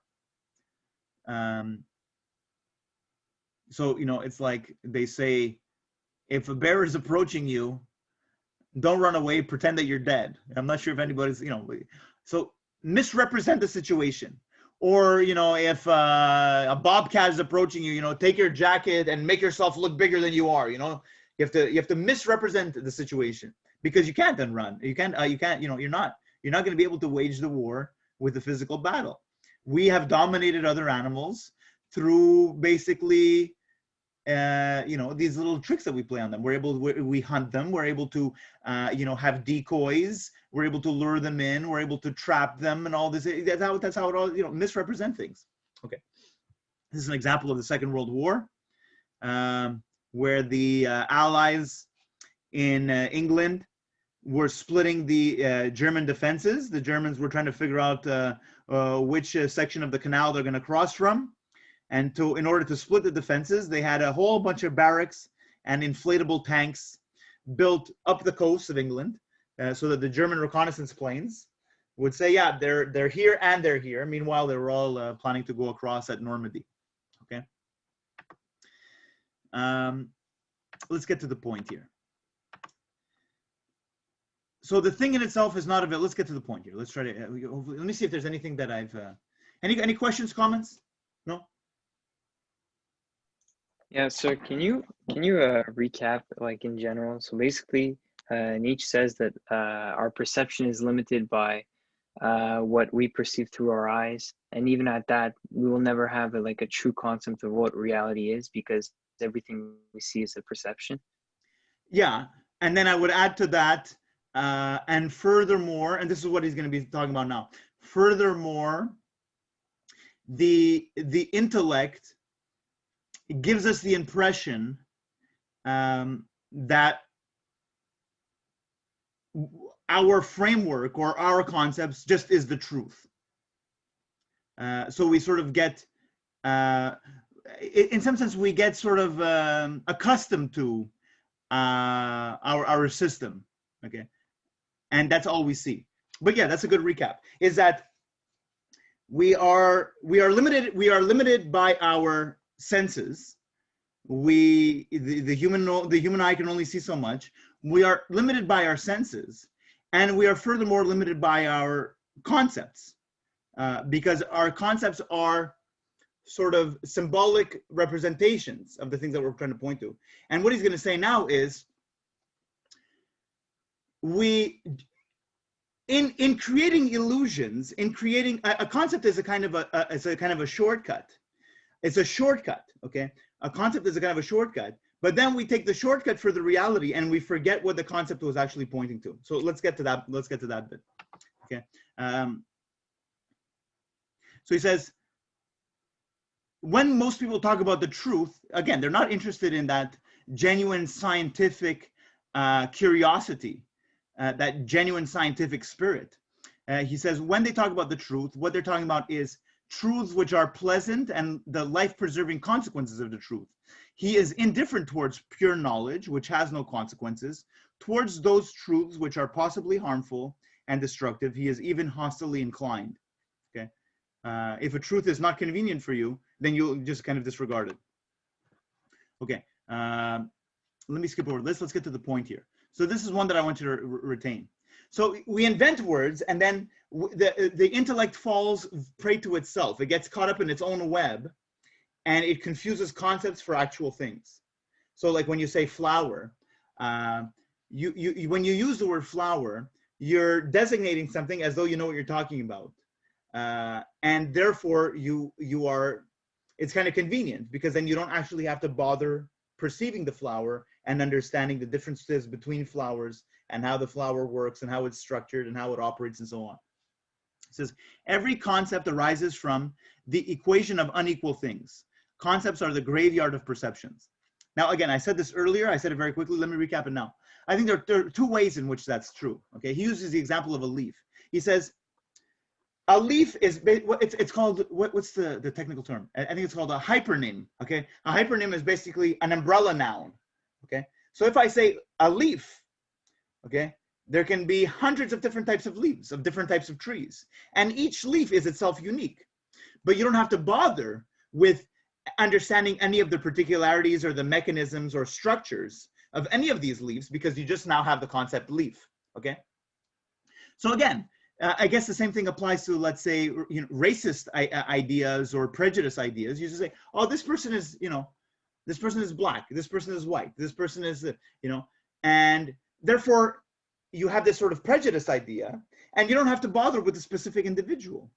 So it's like they say, if a bear is approaching you, don't run away, pretend that you're dead. I'm not sure if anybody's, so misrepresent the situation. Or, if a bobcat is approaching you, take your jacket and make yourself look bigger than you are. You have to misrepresent the situation, because you can't then run. You can't, you're not going to be able to wage the war with the physical battle. We have dominated other animals through basically, these little tricks that we play on them. We hunt them. We're able to, have decoys. We're able to lure them in. We're able to trap them and all this. That's how it all, misrepresent things. Okay. This is an example of the Second World War, where the Allies in England were splitting the German defenses. The Germans were trying to figure out which section of the canal they're going to cross from. And in order to split the defenses, they had a whole bunch of barracks and inflatable tanks built up the coast of England, so that the German reconnaissance planes would say, yeah, they're here and they're here. Meanwhile, they were all planning to go across at Normandy. Okay. Let's get to the point here. So the thing in itself is not available. Let's get to the point here. Let's try to. Let me see if there's anything that I've. Any questions, comments? No. Yeah, so can you recap, like, in general? So basically, Nietzsche says that our perception is limited by what we perceive through our eyes, and even at that, we will never have a true concept of what reality is, because everything we see is a perception. Yeah, and then I would add to that, and furthermore, and this is what he's going to be talking about now. Furthermore, the intellect gives us the impression that our framework or our concepts just is the truth. So we sort of get, in some sense, we get sort of accustomed to our system, okay? And that's all we see. But yeah, that's a good recap, is that we are limited by our senses. The human eye can only see so much. We are limited by our senses, and we are furthermore limited by our concepts, because our concepts are sort of symbolic representations of the things that we're trying to point to. And what he's going to say now is, in creating illusions, in creating a concept is a kind of a shortcut. It's a shortcut, okay? A concept is a kind of a shortcut, but then we take the shortcut for the reality and we forget what the concept was actually pointing to. So let's get to that. Let's get to that bit, okay? So he says, when most people talk about the truth, again, they're not interested in that genuine scientific curiosity, that genuine scientific spirit. He says, when they talk about the truth, what they're talking about is truths which are pleasant and the life-preserving consequences of the truth. He is indifferent towards pure knowledge, which has no consequences, towards those truths which are possibly harmful and destructive. He is even hostilely inclined. Okay, if a truth is not convenient for you, then you'll just kind of disregard it. Okay, let me skip over this. Let's get to the point here. So this is one that I want you to retain. So we invent words, and then the intellect falls prey to itself. It gets caught up in its own web, and it confuses concepts for actual things. So like when you say flower, when you use the word flower, you're designating something as though you know what you're talking about. And therefore it's kind of convenient, because then you don't actually have to bother perceiving the flower and understanding the differences between flowers and how the flower works and how it's structured and how it operates and so on. It says, every concept arises from the equation of unequal things. Concepts are the graveyard of perceptions. Now, again, I said this earlier. I said it very quickly. Let me recap it now. I think there are two ways in which that's true. Okay, he uses the example of a leaf. He says, a leaf is, it's called, what's the technical term? I think it's called a hypernym. Okay, a hypernym is basically an umbrella noun. Okay, so if I say a leaf, okay, there can be hundreds of different types of leaves of different types of trees, and each leaf is itself unique. But you don't have to bother with understanding any of the particularities or the mechanisms or structures of any of these leaves because you just now have the concept leaf, okay? So again, I guess the same thing applies to, let's say, racist ideas or prejudice ideas. You just say, oh, this person is, this person is black, this person is white, this person is, and therefore you have this sort of prejudice idea, and you don't have to bother with the specific individual.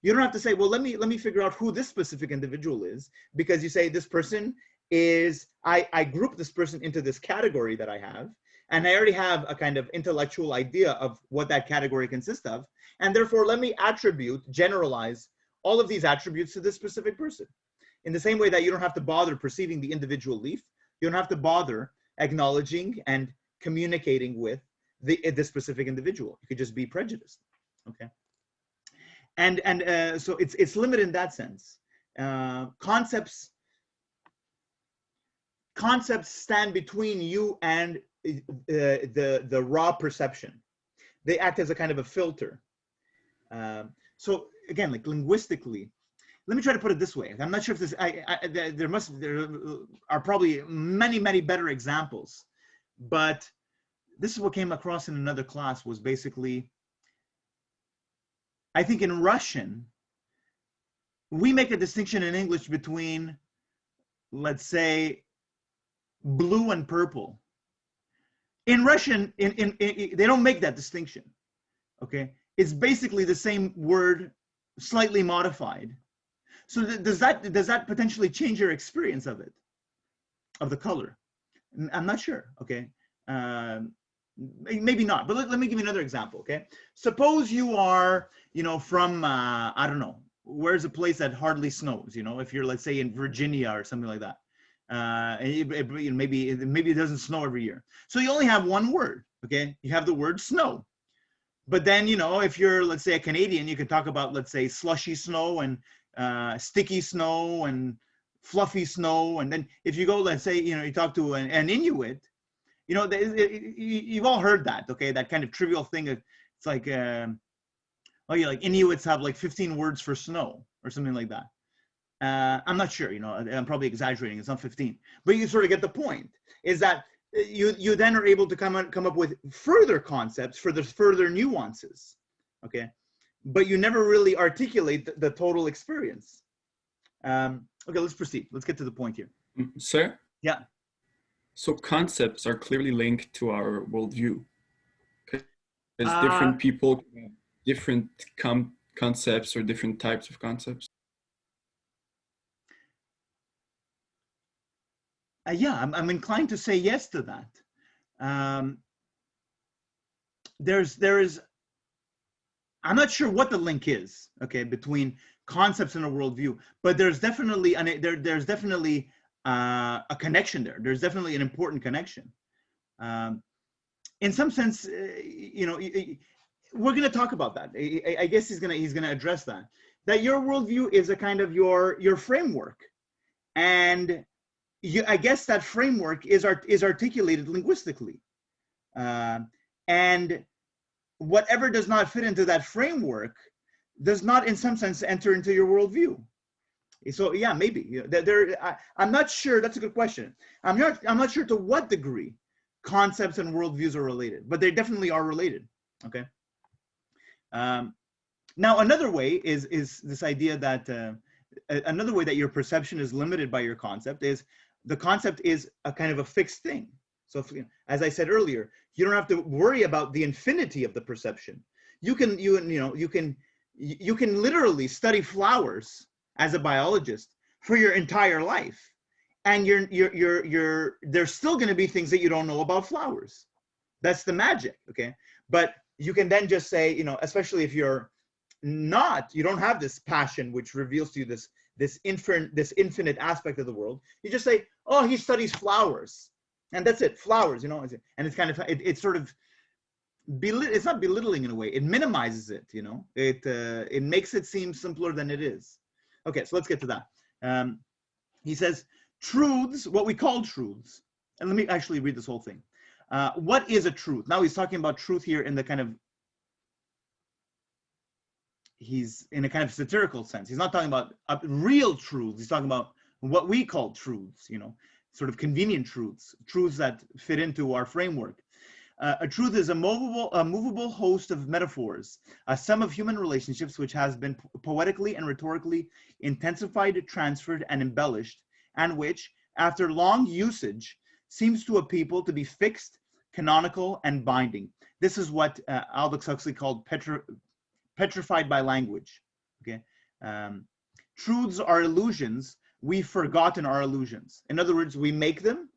You don't have to say, well, let me figure out who this specific individual is, because you say this person is, I group this person into this category that I have, and I already have a kind of intellectual idea of what that category consists of, and therefore let me generalize all of these attributes to this specific person. In the same way that you don't have to bother perceiving the individual leaf, you don't have to bother acknowledging and communicating with the specific individual. You could just be prejudiced, okay? And so it's limited in that sense. Concepts stand between you and the raw perception. They act as a kind of a filter. So again, like linguistically, let me try to put it this way. I'm not sure if this, there are probably many better examples, but this is what came across in another class, was basically, I think in Russian, we make a distinction in English between, let's say, blue and purple. In Russian, they don't make that distinction, okay? It's basically the same word, slightly modified. So does that potentially change your experience of it, of the color? I'm not sure, okay? Maybe not, but let me give you another example, okay? Suppose you are, from, I don't know, where's a place that hardly snows, if you're, let's say, in Virginia or something like that. Maybe it doesn't snow every year. So you only have one word, okay? You have the word snow. But then, if you're, let's say, a Canadian, you can talk about, let's say, slushy snow and sticky snow and fluffy snow. And then if you go, let's say, you talk to an Inuit, you've all heard that, okay? That kind of trivial thing. It's like, like Inuits have like 15 words for snow or something like that. I'm not sure, I'm probably exaggerating. It's not 15, but you sort of get the point. Is that you then are able to come up with further concepts for the further nuances, okay? But you never really articulate the total experience. Okay, let's proceed. Let's get to the point here. Sir? Yeah. So concepts are clearly linked to our worldview. Because different people have different concepts or different types of concepts. Yeah, I'm inclined to say yes to that. There is, I'm not sure what the link is, okay, between concepts and a worldview, but there's definitely there's definitely a connection there. There's definitely an important connection. In some sense, we're going to talk about that. I guess he's going to address that. That your worldview is a kind of your framework, and I guess that framework is articulated linguistically, and whatever does not fit into that framework does not, in some sense, enter into your worldview. So yeah, maybe I'm not sure. That's a good question. I'm not sure to what degree concepts and worldviews are related, but they definitely are related. Okay. Now another way is this idea that another way that your perception is limited by your concept is the concept is a kind of a fixed thing. So as I said earlier, you don't have to worry about the infinity of the perception. You can literally study flowers as a biologist for your entire life, and there's still going to be things that you don't know about flowers. That's the magic, okay? But you can then just say, especially if you don't have this passion which reveals to you this infinite aspect of the world. You just say, oh, he studies flowers, and that's it, flowers, and it's kind of it's sort of it's not belittling in a way. It minimizes it, it makes it seem simpler than it is. Okay, so let's get to that. He says, truths, what we call truths, and let me actually read this whole thing. What is a truth? Now he's talking about truth here in the kind of, he's in a kind of satirical sense. He's not talking about real truths. He's talking about what we call truths, sort of convenient truths, truths that fit into our framework. A truth is a movable host of metaphors, a sum of human relationships which has been poetically and rhetorically intensified, transferred, and embellished, and which, after long usage, seems to a people to be fixed, canonical, and binding. This is what Aldous Huxley called petrified by language. Okay, truths are illusions. We've forgotten our illusions. In other words, we make them,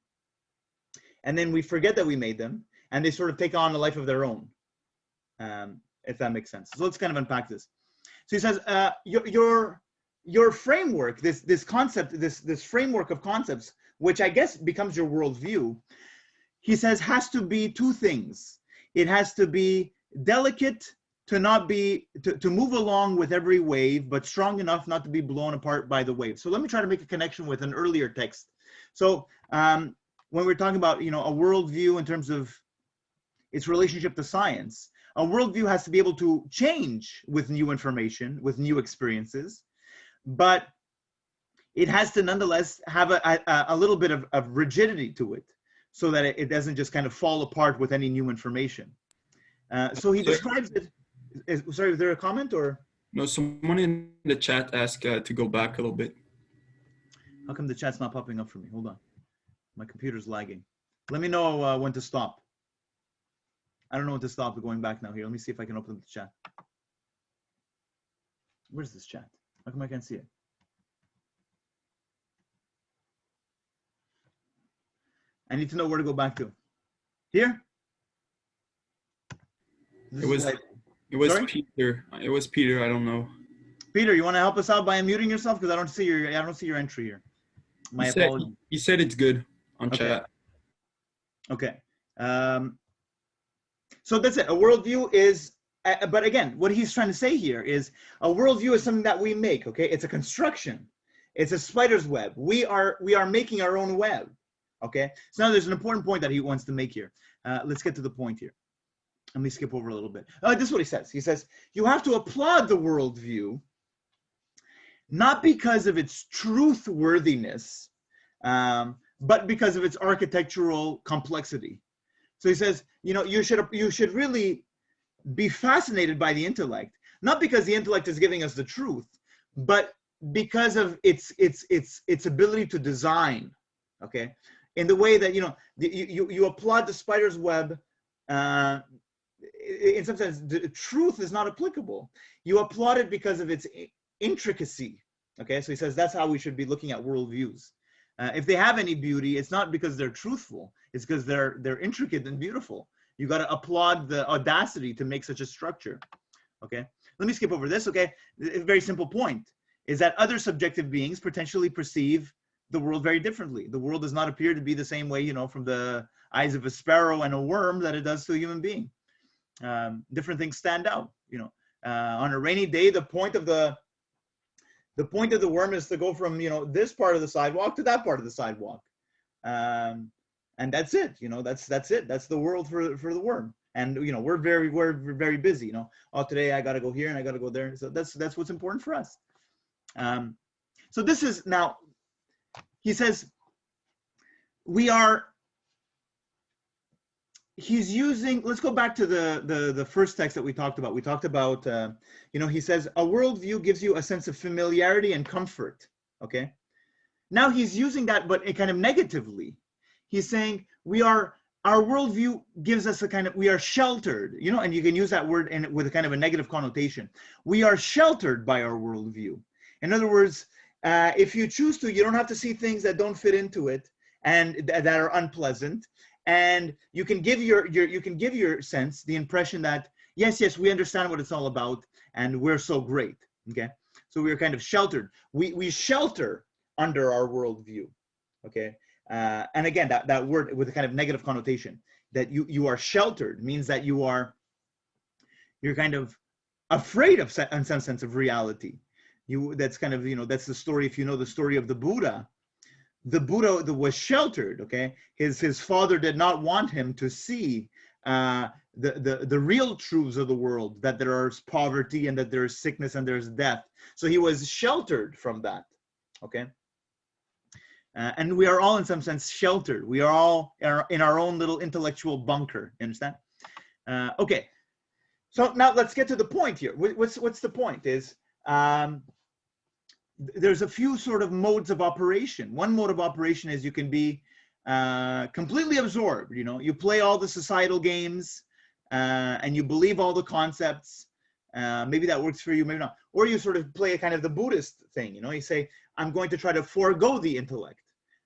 and then we forget that we made them, and they sort of take on a life of their own, if that makes sense. So let's kind of unpack this. So he says, your framework, this concept, this framework of concepts, which I guess becomes your worldview, he says has to be two things. It has to be delicate, to not be, to move along with every wave, but strong enough not to be blown apart by the wave. So let me try to make a connection with an earlier text. So when we're talking about, a worldview in terms of its relationship to science, a worldview has to be able to change with new information, with new experiences, but it has to nonetheless have a little bit of rigidity to it, so that it doesn't just kind of fall apart with any new information. So he describes it. Sorry, is there a comment or? No, someone in the chat asked to go back a little bit. How come the chat's not popping up for me? Hold on. My computer's lagging. Let me know when to stop. I don't know when to stop going back now here. Let me see if I can open up the chat. Where's this chat? How come I can't see it? I need to know where to go back to. Here? It was Sorry? Peter. It was Peter. I don't know. Peter, you want to help us out by unmuting yourself, because I don't see your entry here. My apologies. He said it's good on chat. Okay. So that's it. A worldview is, but again, what he's trying to say here is a worldview is something that we make. Okay, it's a construction. It's a spider's web. We are making our own web. Okay. So now there's an important point that he wants to make here. Let's get to the point here. Let me skip over a little bit. This is what he says. He says, you have to applaud the worldview, not because of its truthworthiness, but because of its architectural complexity. So he says, you should really be fascinated by the intellect, not because the intellect is giving us the truth, but because of its ability to design. Okay, in the way that you applaud the spider's web. In some sense, the truth is not applicable. You applaud it because of its intricacy. Okay, so he says that's how we should be looking at worldviews. If they have any beauty, it's not because they're truthful. It's because they're intricate and beautiful. You got to applaud the audacity to make such a structure. Okay, let me skip over this. Okay, a very simple point is that other subjective beings potentially perceive the world very differently. The world does not appear to be the same way, from the eyes of a sparrow and a worm that it does to a human being. Different things stand out. On a rainy day, the point of the worm is to go from this part of the sidewalk to that part of the sidewalk, and that's it. That's it. That's the world for the worm. And we're very busy. Oh, today I got to go here and I got to go there. So that's what's important for us. So this is now. He says he's using, let's go back to the first text that we talked about. We talked about, he says, a worldview gives you a sense of familiarity and comfort, okay? Now he's using that, but kind of negatively. He's saying our worldview gives us we are sheltered, and you can use that word with a kind of a negative connotation. We are sheltered by our worldview. In other words, if you choose to, you don't have to see things that don't fit into it and that are unpleasant. And you can give your sense the impression that yes, we understand what it's all about, and we're so great. Okay, so we're kind of sheltered. We shelter under our worldview. Okay, and again, that word with a kind of negative connotation, that you are sheltered means that you're kind of afraid of, in some sense, of reality. That's kind of that's the story. If you know the story of the Buddha was sheltered. Okay, his father did not want him to see the real truths of the world, that there is poverty and that there is sickness and there's death. So he was sheltered from that. Okay, And we are all in some sense sheltered. We are all in our own little intellectual bunker, you understand? Okay, so now let's get to the point here. What's the point is, there's a few sort of modes of operation. One mode of operation is you can be completely absorbed, you know, you play all the societal games and you believe all the concepts. Maybe that works for you, maybe not. Or you sort of play a kind of the Buddhist thing, you know, you say, I'm going to try to forego the intellect.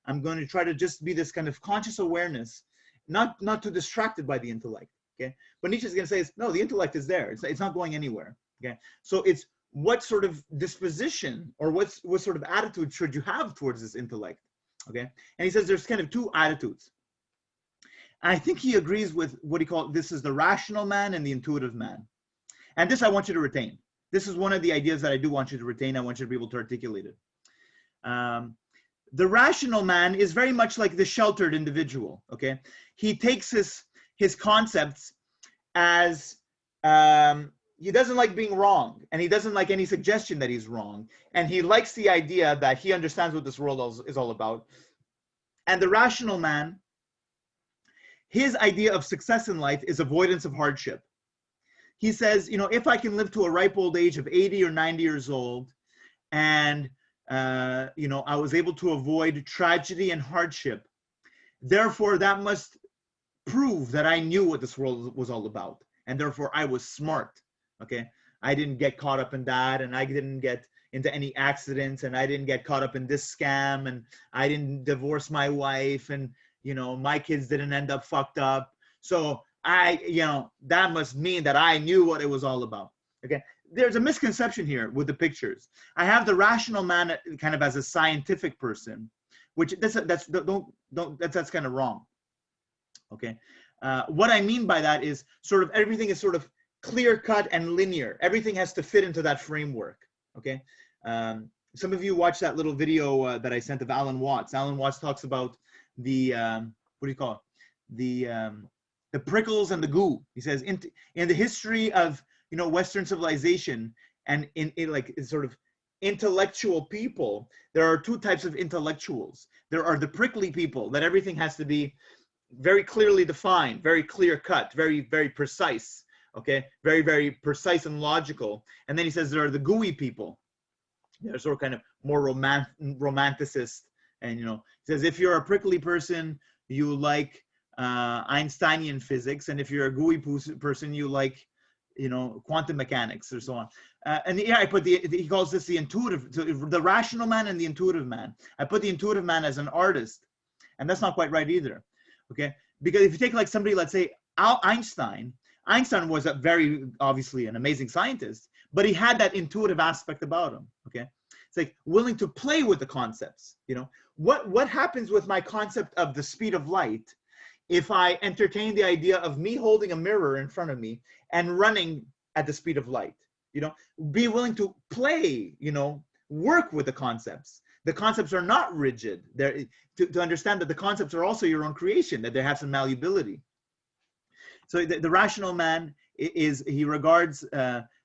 I'm going to try to just be this kind of conscious awareness, not too distracted by the intellect, okay? But Nietzsche is going to say, no, the intellect is there. It's not going anywhere, okay? So it's what sort of disposition or what sort of attitude should you have towards this intellect, okay? And he says there's kind of two attitudes. And I think he agrees with what he called, this is the rational man and the intuitive man. And this I want you to retain. This is one of the ideas that I do want you to retain. I want you to be able to articulate it. The rational man is very much like the sheltered individual, okay? He takes his concepts as, he doesn't like being wrong, and he doesn't like any suggestion that he's wrong, and he likes the idea that he understands what this world is all about. And the rational man, his idea of success in life is avoidance of hardship. He says, you know, if I can live to a ripe old age of 80 or 90 years old, and you know, I was able to avoid tragedy and hardship, therefore that must prove that I knew what this world was all about, and therefore I was smart, okay? I didn't get caught up in that, and I didn't get into any accidents, and I didn't get caught up in this scam, and I didn't divorce my wife, and, you know, my kids didn't end up fucked up. So you know, that must mean that I knew what it was all about, okay? There's a misconception here with the pictures. I have the rational man kind of as a scientific person, which that's kind of wrong, okay? What I mean by that is sort of everything is sort of clear cut and linear. Everything has to fit into that framework, okay? Some of you watched that little video that I sent of Alan Watts. Alan Watts talks about the, what do you call it? The prickles and the goo. He says in the history of, you know, Western civilization and in like sort of intellectual people, there are two types of intellectuals. There are the prickly people that everything has to be very clearly defined, very clear cut, very, very precise, okay? Very, very precise and logical. And then he says there are the gooey people. They're sort of kind of more romanticist. And, you know, he says if you're a prickly person, you like Einsteinian physics. And if you're a gooey person, you like, you know, quantum mechanics or so on. And yeah, I put he calls this the intuitive, the rational man and the intuitive man. I put the intuitive man as an artist, and that's not quite right either, okay? Because if you take like somebody, let's say Einstein was a very obviously an amazing scientist, but he had that intuitive aspect about him, okay? It's like willing to play with the concepts, you know? What happens with my concept of the speed of light if I entertain the idea of me holding a mirror in front of me and running at the speed of light, you know, be willing to play, you know, work with the concepts. The concepts are not rigid. They're, to understand that the concepts are also your own creation, that they have some malleability. So the rational man he regards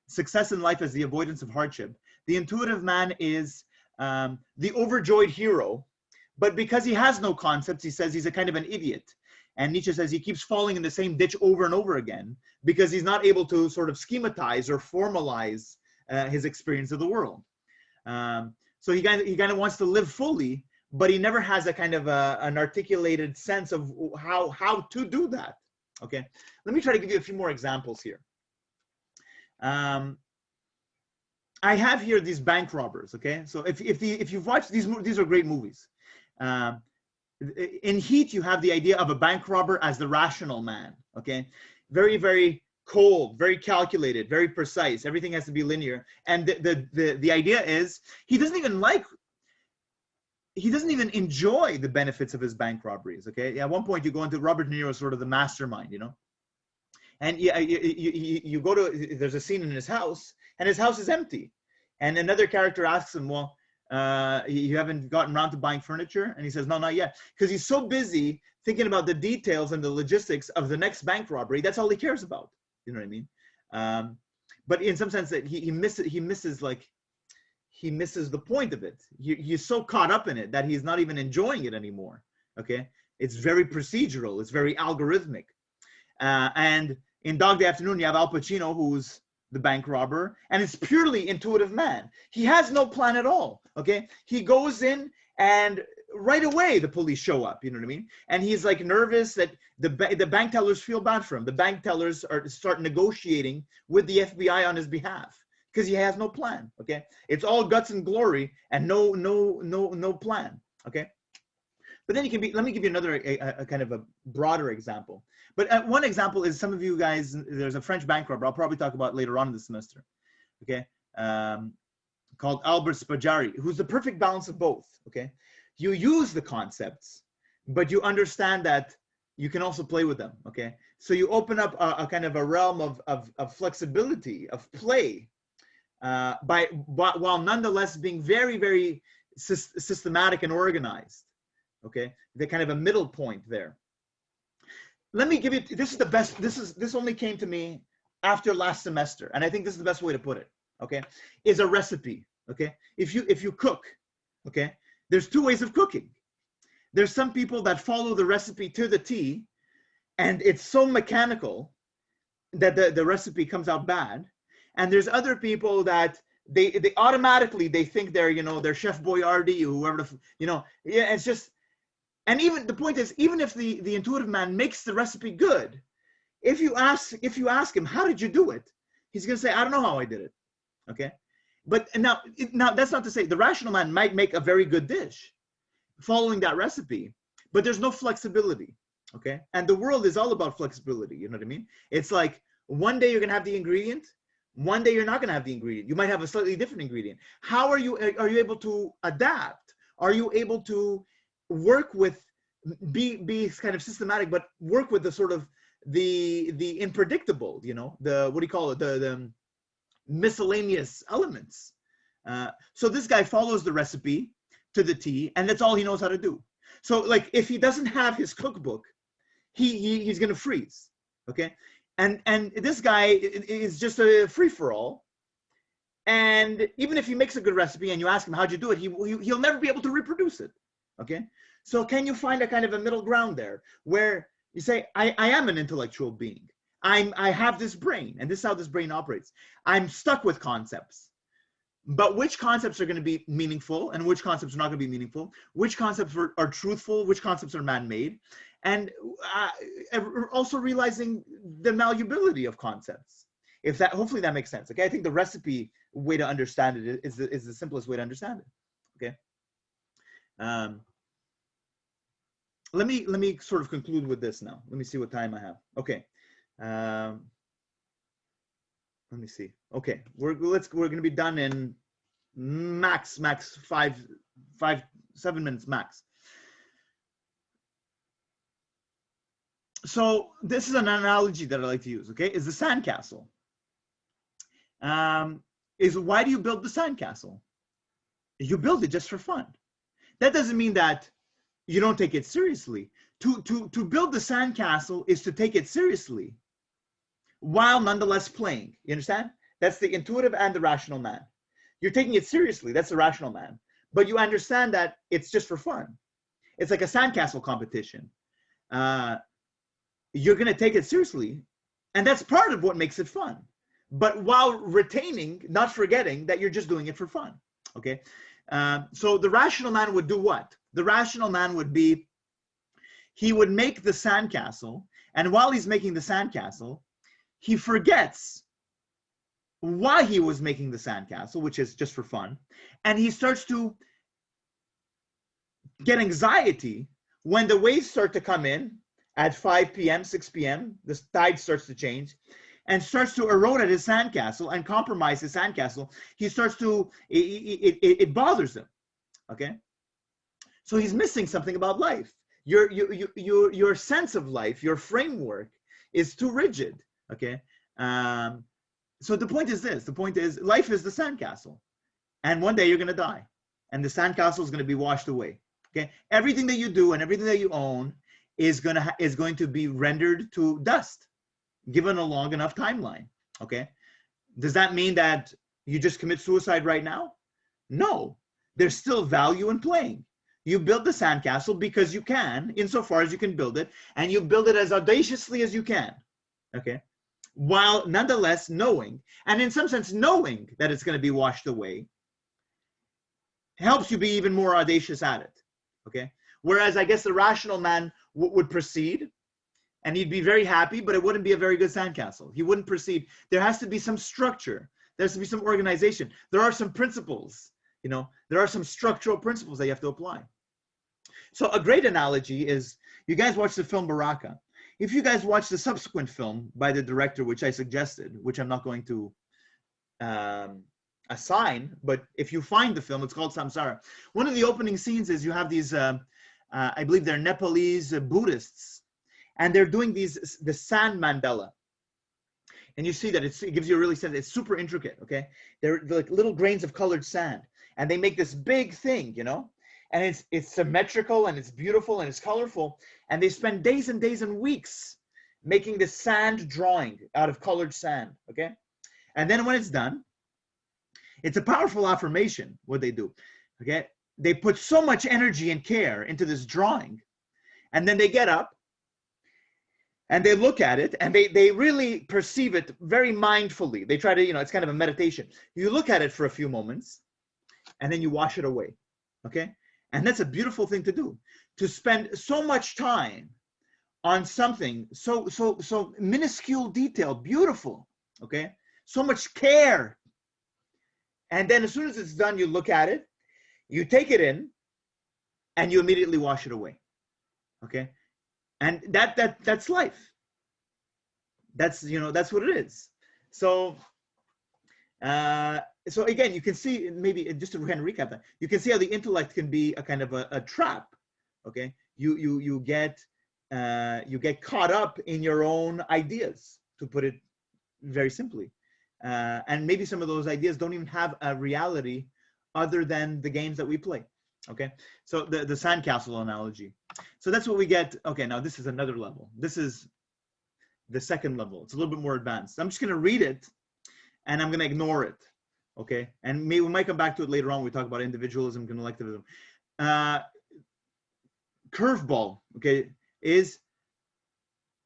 success in life as the avoidance of hardship. The intuitive man is the overjoyed hero, but because he has no concepts, he says he's a kind of an idiot. And Nietzsche says he keeps falling in the same ditch over and over again because he's not able to sort of schematize or formalize his experience of the world. So he kind of wants to live fully, but he never has a kind of an articulated sense of how to do that. Okay, let me try to give you a few more examples here. I have here these bank robbers. Okay, so if you've watched these are great movies. In Heat, you have the idea of a bank robber as the rational man, okay? Very, very cold, very calculated, very precise. Everything has to be linear. And the idea is he doesn't even enjoy the benefits of his bank robberies, okay? At one point, you go into Robert De Niro as sort of the mastermind, you know? And you go to, there's a scene in his house, and his house is empty. And another character asks him, well, you haven't gotten around to buying furniture? And he says, no, not yet. Because he's so busy thinking about the details and the logistics of the next bank robbery. That's all he cares about. You know what I mean? But in some sense that he misses like, he misses the point of it. He's so caught up in it that he's not even enjoying it anymore. Okay, it's very procedural. It's very algorithmic. And in Dog Day Afternoon, you have Al Pacino, who's the bank robber, and it's purely intuitive man. He has no plan at all. Okay, he goes in and right away the police show up. You know what I mean? And he's like nervous that the bank tellers feel bad for him. The bank tellers start negotiating with the FBI on his behalf because he has no plan. Okay, it's all guts and glory and no plan. Okay. But then you can be, let me give you another, a kind of a broader example. But one example is some of you guys, there's a French bank robber I'll probably talk about later on in the semester, okay, called Albert Spaggiari, who's the perfect balance of both, okay? You use the concepts, but you understand that you can also play with them, okay? So you open up a kind of a realm of flexibility, of play, while nonetheless being very, very systematic and organized. Okay, the kind of a middle point there. Let me give you, this is the best, this only came to me after last semester, and I think this is the best way to put it, okay, is a recipe, okay? If you cook, okay, there's two ways of cooking. There's some people that follow the recipe to the T, and it's so mechanical that the recipe comes out bad. And there's other people that they automatically, they think they're, you know, they're Chef Boyardee or whoever, you know, yeah, it's just, and even the point is, even if the intuitive man makes the recipe good, if you ask him, how did you do it? He's going to say, I don't know how I did it. Okay. But now that's not to say the rational man might make a very good dish following that recipe, but there's no flexibility. Okay. And the world is all about flexibility. You know what I mean? It's like one day you're going to have the ingredient. One day you're not going to have the ingredient. You might have a slightly different ingredient. How are you able to adapt? Are you able to work with, be kind of systematic, but work with the sort of the unpredictable, you know, the, what do you call it? The miscellaneous elements. So this guy follows the recipe to the T, and that's all he knows how to do. So like, if he doesn't have his cookbook, he's going to freeze. Okay. And this guy is just a free-for-all. And even if he makes a good recipe and you ask him, how'd you do it? He'll never be able to reproduce it. Okay. So can you find a kind of a middle ground there where you say, I am an intellectual being. I have this brain, and this is how this brain operates. I'm stuck with concepts, but which concepts are going to be meaningful and which concepts are not going to be meaningful? Which concepts are truthful? Which concepts are man-made? And also realizing the malleability of concepts. If that, hopefully that makes sense. Okay, I think the recipe way to understand it is the simplest way to understand it. Okay. Let me sort of conclude with this now. Let me see what time I have. Okay. Let me see. Okay, we're going to be done in max 7 minutes max. So this is an analogy that I like to use. Okay, is the sandcastle. Is why do you build the sandcastle? You build it just for fun. That doesn't mean that you don't take it seriously. To build the sandcastle is to take it seriously, while nonetheless playing. You understand? That's the intuitive and the rational man. You're taking it seriously. That's the rational man. But you understand that it's just for fun. It's like a sandcastle competition. You're going to take it seriously, and that's part of what makes it fun. But while retaining, not forgetting that you're just doing it for fun. Okay. So the rational man would do what? The rational man would be, he would make the sandcastle, and while he's making the sandcastle, he forgets why he was making the sandcastle, which is just for fun, and he starts to get anxiety when the waves start to come in at 5 p.m., 6 p.m., the tide starts to change, and starts to erode at his sandcastle and compromise his sandcastle. He starts to, it bothers him, okay? So he's missing something about life. Your sense of life, your framework is too rigid, okay? So the point is this, the point is life is the sandcastle, and one day you're gonna die, and the sandcastle is gonna be washed away, okay? Everything that you do and everything that you own is going to be rendered to dust, given a long enough timeline, okay? Does that mean that you just commit suicide right now? No, there's still value in playing. You build the sandcastle because you can, insofar as you can build it, and you build it as audaciously as you can, okay? While nonetheless knowing, and in some sense knowing that it's going to be washed away, helps you be even more audacious at it, okay? Whereas I guess the rational man would proceed, and he'd be very happy, but it wouldn't be a very good sandcastle. He wouldn't proceed. There has to be some structure. There has to be some organization. There are some principles, you know, there are some structural principles that you have to apply. So a great analogy is, you guys watch the film Baraka. If you guys watch the subsequent film by the director, which I suggested, which I'm not going to assign, but if you find the film, it's called Samsara. One of the opening scenes is you have these, I believe they're Nepalese Buddhists, and they're doing the sand mandala. And you see that it gives you a really sense, it's super intricate, okay? They're like little grains of colored sand, and they make this big thing, you know? And it's symmetrical, and it's beautiful, and it's colorful. And they spend days and days and weeks making this sand drawing out of colored sand, okay? And then when it's done, it's a powerful affirmation, what they do, okay? They put so much energy and care into this drawing, and then they get up, and they look at it, and they really perceive it very mindfully. They try to, you know, it's kind of a meditation. You look at it for a few moments, and then you wash it away, okay? And that's a beautiful thing to do, to spend so much time on something so minuscule detail, beautiful, okay? So much care. And then as soon as it's done, you look at it, you take it in, and you immediately wash it away, okay? And that's life. That's, you know, that's what it is. So so again, you can see, maybe just to kind of recap that, you can see how the intellect can be a kind of a trap, okay? You get caught up in your own ideas, to put it very simply. And maybe some of those ideas don't even have a reality other than the games that we play, okay? So the sandcastle analogy. So that's what we get. Okay, now this is another level. This is the second level. It's a little bit more advanced. I'm just going to read it, and I'm going to ignore it, okay? And we might come back to it later on when we talk about individualism, collectivism. Curveball, okay, is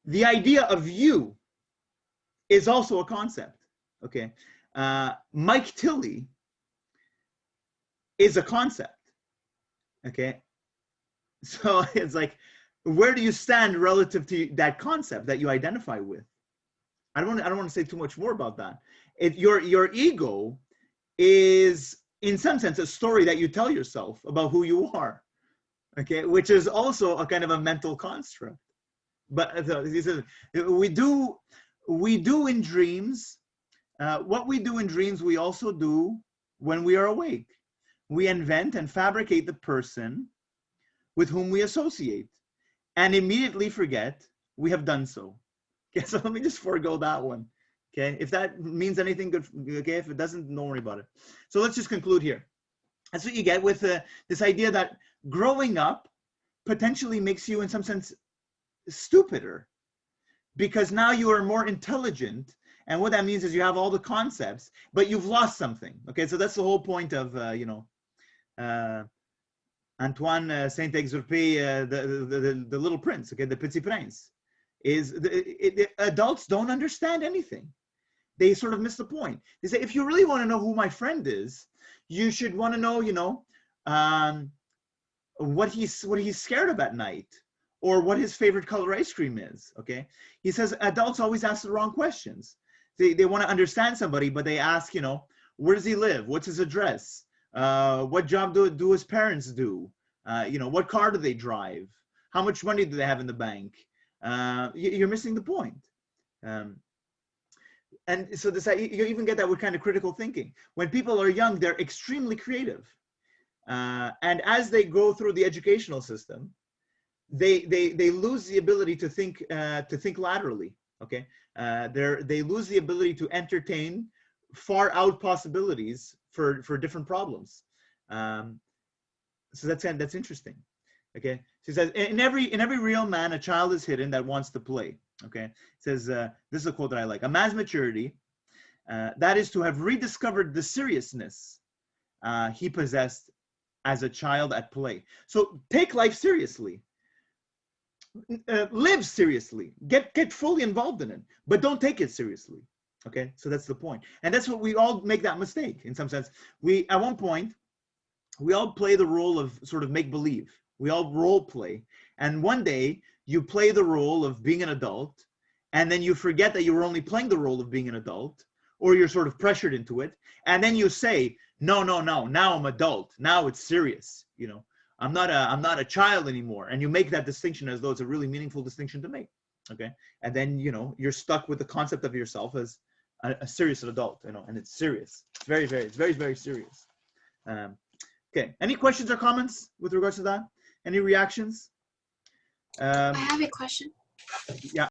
the idea of you is also a concept, okay? Mike Tilley is a concept, okay? So it's like, where do you stand relative to that concept that you identify with? I don't want to say too much more about that. Your ego is, in some sense, a story that you tell yourself about who you are, okay? Which is also a kind of a mental construct. But we do in dreams, what we do in dreams, we also do when we are awake. We invent and fabricate the person with whom we associate, and immediately forget we have done so. Okay, so let me just forego that one. Okay, if that means anything good, okay, if it doesn't, don't worry about it. So let's just conclude here. That's what you get with this idea that growing up potentially makes you, in some sense, stupider, because now you are more intelligent, and what that means is you have all the concepts, but you've lost something. Okay, so that's the whole point of Antoine Saint-Exupéry, the Little Prince, okay, the Petit Prince, is the adults don't understand anything. They sort of miss the point. They say, if you really want to know who my friend is, you should want to know, you know, what he's scared of at night, or what his favorite color ice cream is, okay? He says adults always ask the wrong questions. They want to understand somebody, but they ask, you know, where does he live? What's his address? What job do his parents do? You know, what car do they drive? How much money do they have in the bank? You're missing the point. And so you even get that with kind of critical thinking. When people are young, they're extremely creative. And as they go through the educational system, they lose the ability to think laterally. Okay, they lose the ability to entertain far out possibilities for different problems. So that's interesting. Okay, so he says, in every real man, a child is hidden that wants to play. Okay, it says, this is a quote that I like: a man's maturity, that is to have rediscovered the seriousness he possessed as a child at play. So take life seriously. Live seriously. Get fully involved in it, but don't take it seriously. Okay, so that's the point. And that's what we all make that mistake in some sense. We, at one point, we all play the role of sort of make-believe. We all role play. And one day you play the role of being an adult, and then you forget that you were only playing the role of being an adult, or you're sort of pressured into it. And then you say, no, now I'm adult. Now it's serious. You know, I'm not a child anymore. And you make that distinction as though it's a really meaningful distinction to make. Okay. And then, you know, you're stuck with the concept of yourself as a serious adult, you know, and it's serious. It's very, very serious. Okay. Any questions or comments with regards to that? Any reactions? I have a question. Yeah.